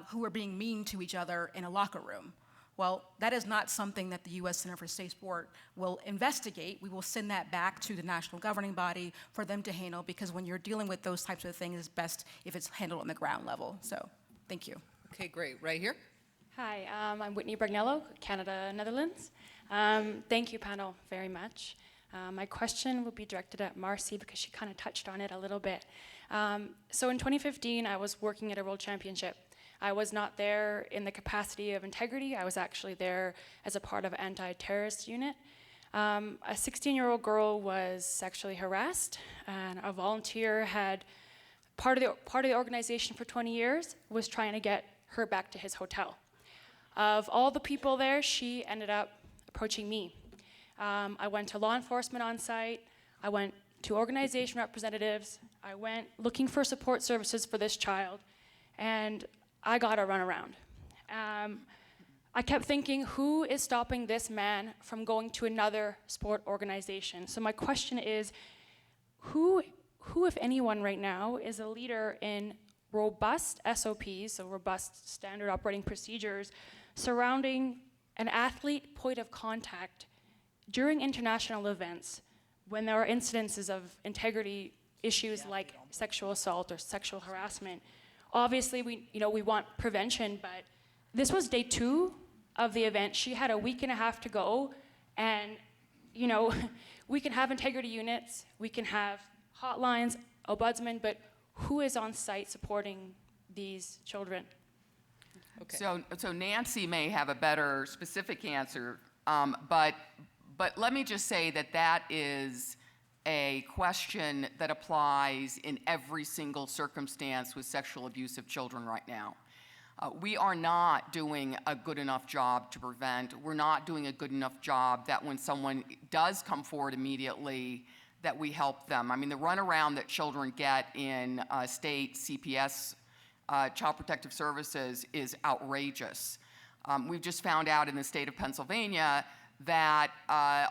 who are being mean to each other in a locker room. Well, that is not something that the U.S. Center for Safe Sport will investigate. We will send that back to the national governing body for them to handle, because when you're dealing with those types of things, it's best if it's handled on the ground level. So. Thank you. Okay, great. Right here. Hi, I'm Whitney Bragnello, Canada, Netherlands. Thank you, panel, very much. My question will be directed at Marci because she kind of touched on it a little bit. So in 2015, I was working at a World Championship. I was not there in the capacity of integrity. I was actually there as a part of an anti-terrorist unit. A 16-year-old girl was sexually harassed, and a volunteer had part of the organization for 20 years was trying to get her back to his hotel. Of all the people there, she ended up approaching me. I went to law enforcement on site. I went to organization representatives. I went looking for support services for this child, and I got a runaround. I kept thinking, who is stopping this man from going to another sport organization? So my question is, who, if anyone right now, is a leader in robust SOPs, so robust standard operating procedures, surrounding an athlete point of contact during international events when there are incidences of integrity issues like sexual assault or sexual harassment, obviously we want prevention, but this was day 2 of the event. She had a week and a half to go, and we can have integrity units, we can have hotlines, ombudsman, but who is on site supporting these children? Okay. So Nancy may have a better specific answer, but let me just say that is a question that applies in every single circumstance with sexual abuse of children right now. We are not doing a good enough job to prevent. We're not doing a good enough job that when someone does come forward immediately, that we help them. I mean, the runaround that children get in state CPS, Child Protective Services, is outrageous. We've just found out in the state of Pennsylvania that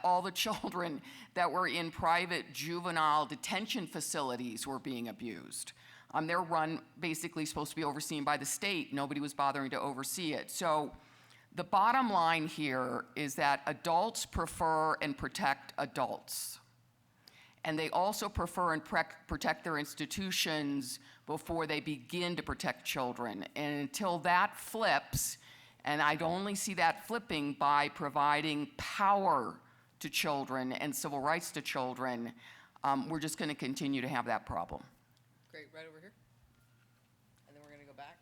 all the children that were in private juvenile detention facilities were being abused. They're run basically supposed to be overseen by the state. Nobody was bothering to oversee it. So the bottom line here is that adults prefer and protect adults. And they also prefer and protect their institutions before they begin to protect children. And until that flips, and I'd only see that flipping by providing power to children and civil rights to children, we're just going to continue to have that problem. Great, right over here. And then we're going to go back.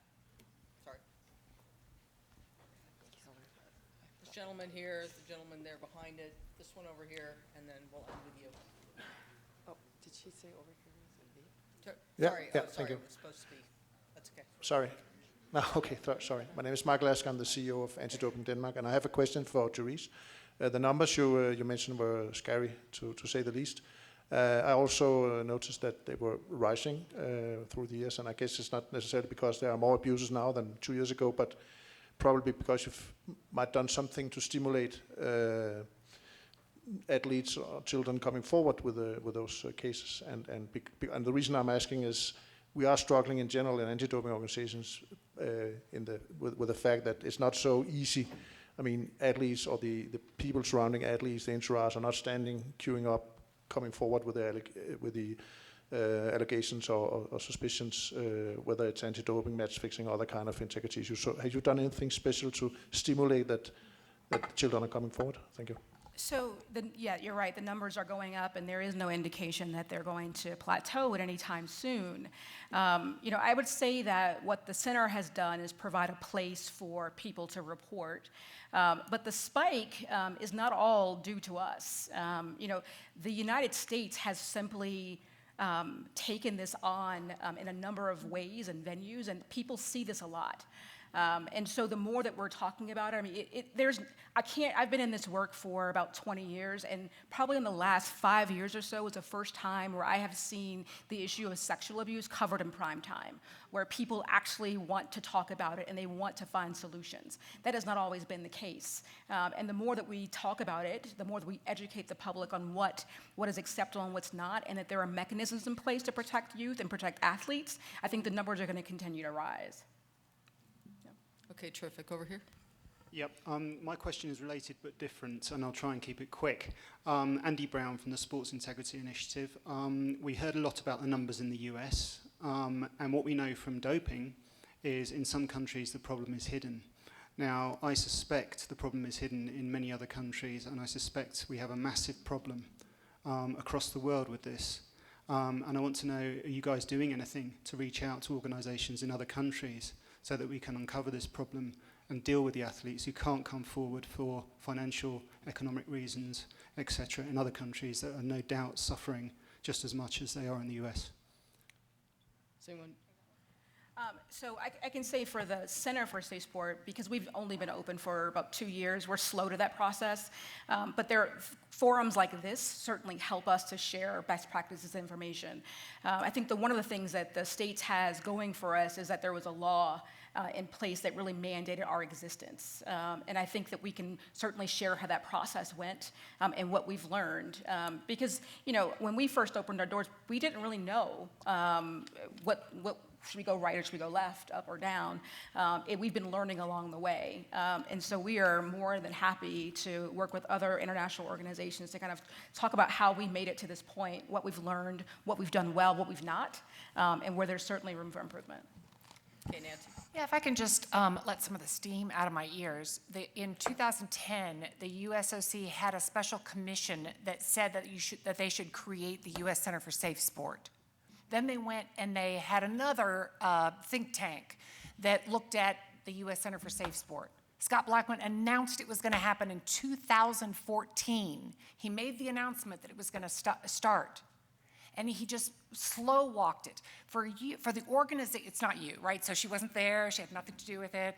Sorry. This gentleman here, the gentleman there behind it, this one over here, and then we'll end with you. Oh, did she say over here? Yeah, Sorry, yeah, sorry, thank you. it was supposed to be. That's okay. Sorry. No, okay, sorry. My name is Mark Lask. I'm the CEO of Anti-Doping Denmark, and I have a question for Therese. The numbers you mentioned were scary, to say the least. I also noticed that they were rising through the years, and I guess it's not necessarily because there are more abuses now than 2 years ago, but probably because you've might done something to stimulate athletes or children coming forward with those cases. And the reason I'm asking is we are struggling in general in anti-doping organizations with the fact that it's not so easy. I mean, athletes or the people surrounding athletes, the entourage, are not queuing up, coming forward with the allegations or suspicions, whether it's anti-doping, match fixing, or other kind of integrity issues. So have you done anything special to stimulate that children are coming forward? Thank you. So, yeah, you're right. The numbers are going up, and there is no indication that they're going to plateau at any time soon. I would say that what the center has done is provide a place for people to report. But the spike is not all due to us. The United States has simply taken this on in a number of ways and venues, and people see this a lot. And so the more that we're talking about it, I mean, I've been in this work for about 20 years, and probably in the last 5 years or so is the first time where I have seen the issue of sexual abuse covered in prime time, where people actually want to talk about it and they want to find solutions. That has not always been the case. And the more that we talk about it, the more that we educate the public on what is acceptable and what's not, and that there are mechanisms in place to protect youth and protect athletes, I think the numbers are going to continue to rise. Okay, terrific. Over here. Yep. My question is related but different, and I'll try and keep it quick. Andy Brown from the Sports Integrity Initiative. We heard a lot about the numbers in the US, and what we know from doping is in some countries the problem is hidden. Now, I suspect the problem is hidden in many other countries, and I suspect we have a massive problem across the world with this. And I want to know, are you guys doing anything to reach out to organizations in other countries so that we can uncover this problem and deal with the athletes who can't come forward for financial, economic reasons, etc., in other countries that are no doubt suffering just as much as they are in the US? Does anyone? So I can say for the Center for SafeSport, because we've only been open for about 2 years, we're slow to that process. But forums like this certainly help us to share best practices information. I think one of the things that the states has going for us is that there was a law in place that really mandated our existence. And I think that we can certainly share how that process went and what we've learned. Because, when we first opened our doors, we didn't really know what should we go right or should we go left, up or down? We've been learning along the way. And so we are more than happy to work with other international organizations to kind of talk about how we made it to this point, what we've learned, what we've done well, what we've not, and where there's certainly room for improvement. Okay, Nancy. Yeah, if I can just let some of the steam out of my ears. In 2010, the USOC had a special commission that said that they should create the U.S. Center for Safe Sport. Then they went and they had another think tank that looked at the U.S. Center for Safe Sport. Scott Blackman announced it was going to happen in 2014. He made the announcement that it was going to start. And he just slow walked it. For the organization, it's not you, right? So she wasn't there, she had nothing to do with it.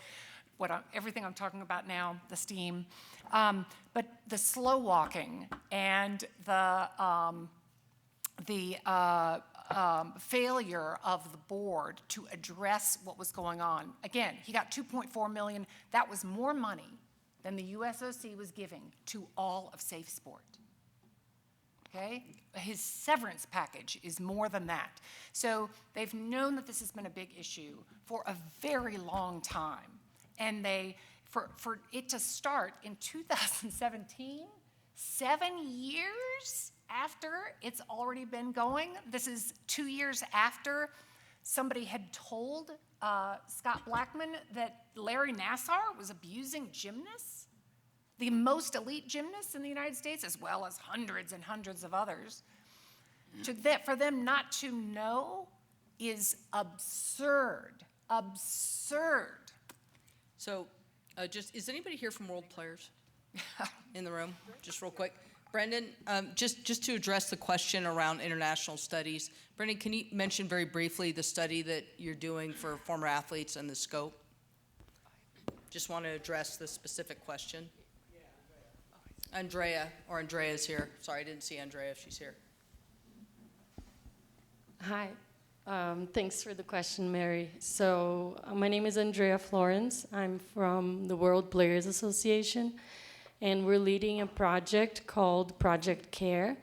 Everything I'm talking about now, the steam. But the slow walking and the failure of the board to address what was going on. Again, he got $2.4 million. That was more money than the USOC was giving to all of SafeSport. Okay? His severance package is more than that. So they've known that this has been a big issue for a very long time. And for it to start in 2017, 7 years after it's already been going, this is 2 years after somebody had told Scott Blackman that Larry Nassar was abusing gymnasts, the most elite gymnasts in the United States, as well as hundreds and hundreds of others. For them not to know is absurd. Absurd. So, is anybody here from World Players in the room? Just real quick. Brendan, just to address the question around international studies, Brendan, can you mention very briefly the study that you're doing for former athletes and the scope? Just want to address the specific question. Andrea's here. Sorry, I didn't see Andrea if she's here. Hi. Thanks for the question, Mary. So my name is Andrea Florence. I'm from the World Players Association, and we're leading a project called Project CARE.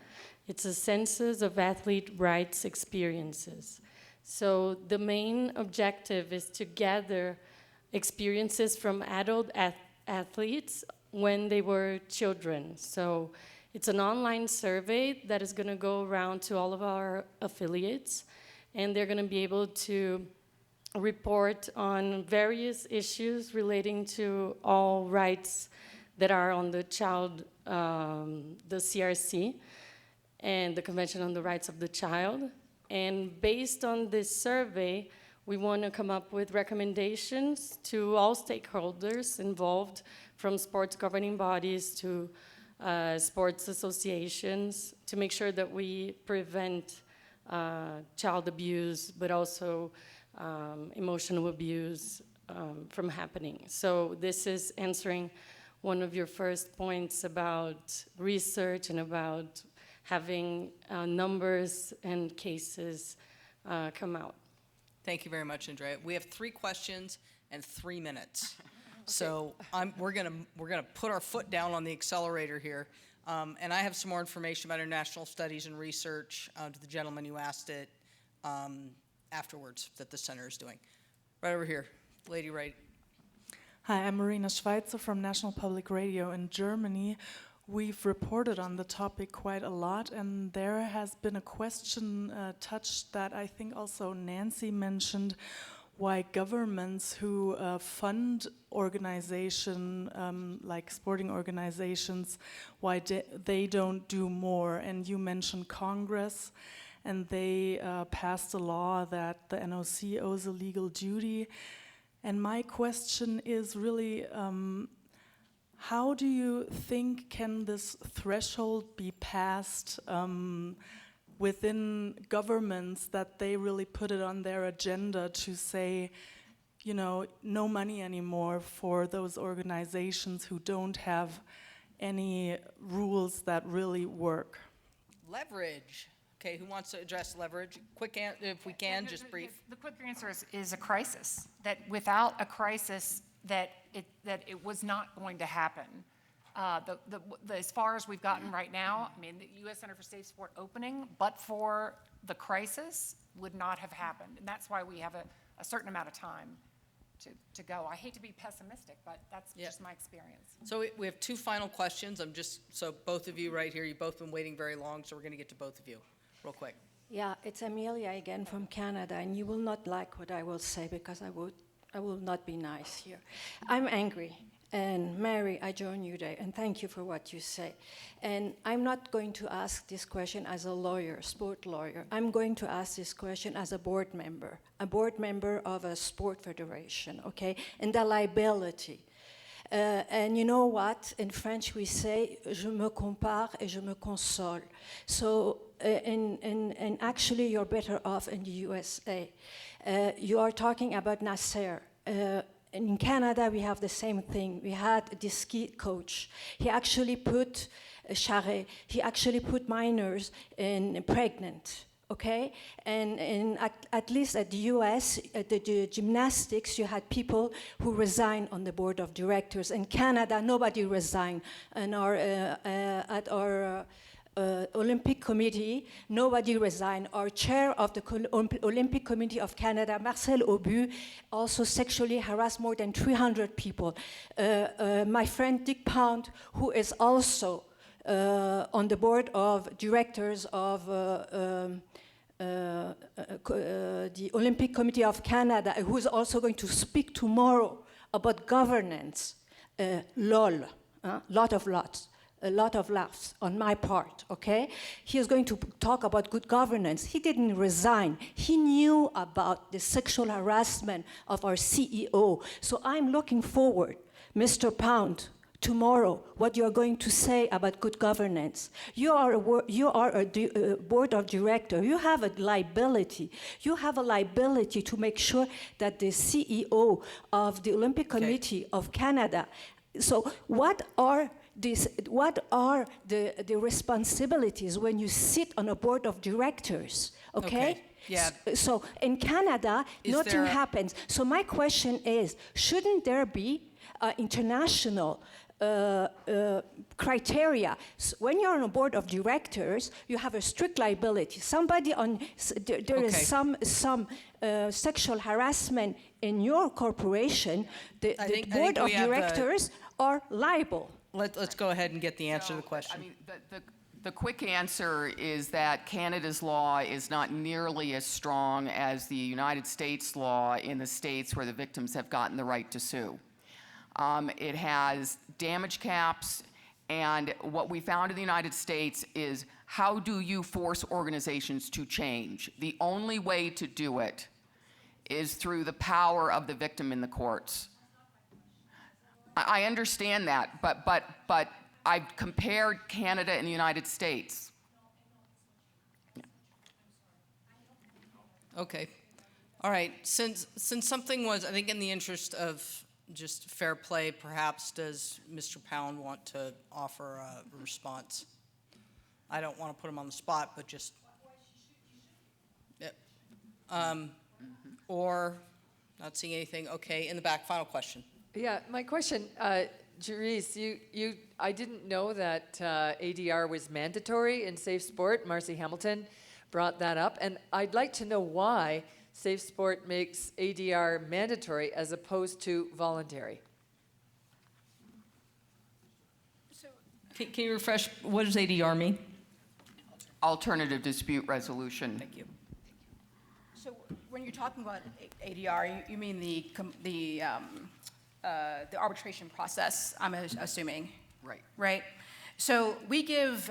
It's a census of athlete rights experiences. So the main objective is to gather experiences from adult athletes when they were children. So it's an online survey that is going to go around to all of our affiliates, and they're going to be able to report on various issues relating to all rights that are on the the CRC and the Convention on the Rights of the Child. And based on this survey, we want to come up with recommendations to all stakeholders involved, from sports governing bodies to sports associations, to make sure that we prevent child abuse, but also emotional abuse from happening. So this is answering one of your first points about research and about having numbers and cases come out. Thank you very much, Andrea. We have 3 questions and 3 minutes. So we're gonna put our foot down on the accelerator here, and I have some more information about international studies and research to the gentleman who asked it afterwards that the center is doing. Right over here, lady right. Hi, I'm Marina Schweitzer from National Public Radio in Germany. We've reported on the topic quite a lot, and there has been a question touched that I think also Nancy mentioned, why governments who fund organizations like sporting organizations, why they don't do more. And you mentioned Congress, and they passed a law that the NOC owes a legal duty. And my question is really, how do you think can this threshold be passed within governments that they really put it on their agenda to say, you know, no money anymore for those organizations who don't have any rules that really work? Leverage. Okay, who wants to address leverage? Quick, if we can, just brief. The quick answer is a crisis. That without a crisis, that it was not going to happen. As far as we've gotten right now, I mean, the U.S. Center for Safe Sport opening, but for the crisis, would not have happened. And that's why we have a certain amount of time to go. I hate to be pessimistic, but that's just my experience. So we have two final questions. So both of you right here, you've both been waiting very long, so we're going to get to both of you real quick. Yeah, it's Amelia again from Canada, and you will not like what I will say because I will not be nice here. I'm angry, and Mary, I join you there, and thank you for what you say. And I'm not going to ask this question as a lawyer, sport lawyer. I'm going to ask this question as a board member of a sport federation, okay? And the liability. And you know what? In French we say, je me compare et je me console. So, and actually you're better off in the USA. You are talking about Nasser. In Canada we have the same thing. We had this ski coach. He actually put, Charret, he actually put minors in pregnant. Okay, and at least at the US, at the gymnastics, you had people who resigned on the board of directors. In Canada, nobody resigned. And at our Olympic Committee, nobody resigned. Our chair of the Olympic Committee of Canada, Marcel Aubu, also sexually harassed more than 300 people. My friend Dick Pound, who is also on the board of directors of the Olympic Committee of Canada, who is also going to speak tomorrow about governance. LOL, a lot of laughs on my part, okay? He is going to talk about good governance. He didn't resign. He knew about the sexual harassment of our CEO. So I'm looking forward, Mr. Pound, tomorrow, what you are going to say about good governance. You are a board of director. You have a liability. You have a liability to make sure that the CEO of the Olympic Committee of Canada. So what are the responsibilities when you sit on a board of directors? Okay? Yeah. So in Canada, nothing happens. So my question is, shouldn't there be international criteria? So when you're on a board of directors, you have a strict liability. Somebody on there is some sexual harassment in your corporation. The board of directors are liable. Let's go ahead and get the answer to the question. I mean, the quick answer is that Canada's law is not nearly as strong as the United States law in the states where the victims have gotten the right to sue. It has damage caps, and what we found in the United States is, how do you force organizations to change? The only way to do it is through the power of the victim in the courts. I understand that, but I've compared Canada and the United States. Okay. All right. Since something was, I think in the interest of just fair play, perhaps does Mr. Pound want to offer a response? I don't want to put him on the spot, but just... Or, not seeing anything. Okay, in the back, final question. Yeah, my question, Jerice, I didn't know that ADR was mandatory in SafeSport. Marci Hamilton brought that up, and I'd like to know why SafeSport makes ADR mandatory as opposed to voluntary. So, can you refresh, what does ADR mean? Alternative dispute resolution. Thank you. So when you're talking about ADR, you mean the arbitration process, I'm assuming. Right. Right? So we give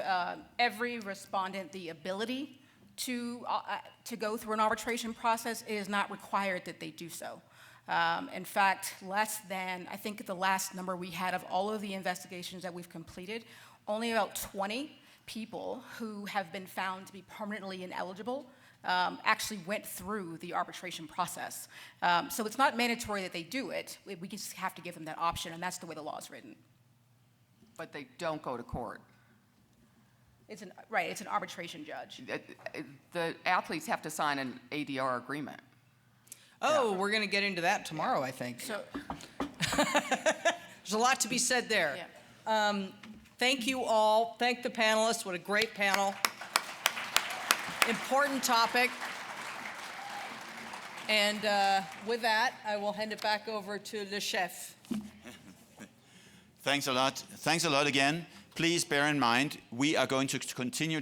every respondent the ability to go through an arbitration process. It is not required that they do so. In fact, less than, I think the last number we had of all of the investigations that we've completed, only about 20 people who have been found to be permanently ineligible actually went through the arbitration process. So it's not mandatory that they do it. We just have to give them that option, and that's the way the law is written. But they don't go to court. It's an arbitration judge. The athletes have to sign an ADR agreement. Oh, we're going to get into that tomorrow, I think. So, there's a lot to be said there. Yeah. Thank you all. Thank the panelists. What a great panel. Important topic. And with that, I will hand it back over to the chef. Thanks a lot. Thanks a lot again. Please bear in mind, we are going to continue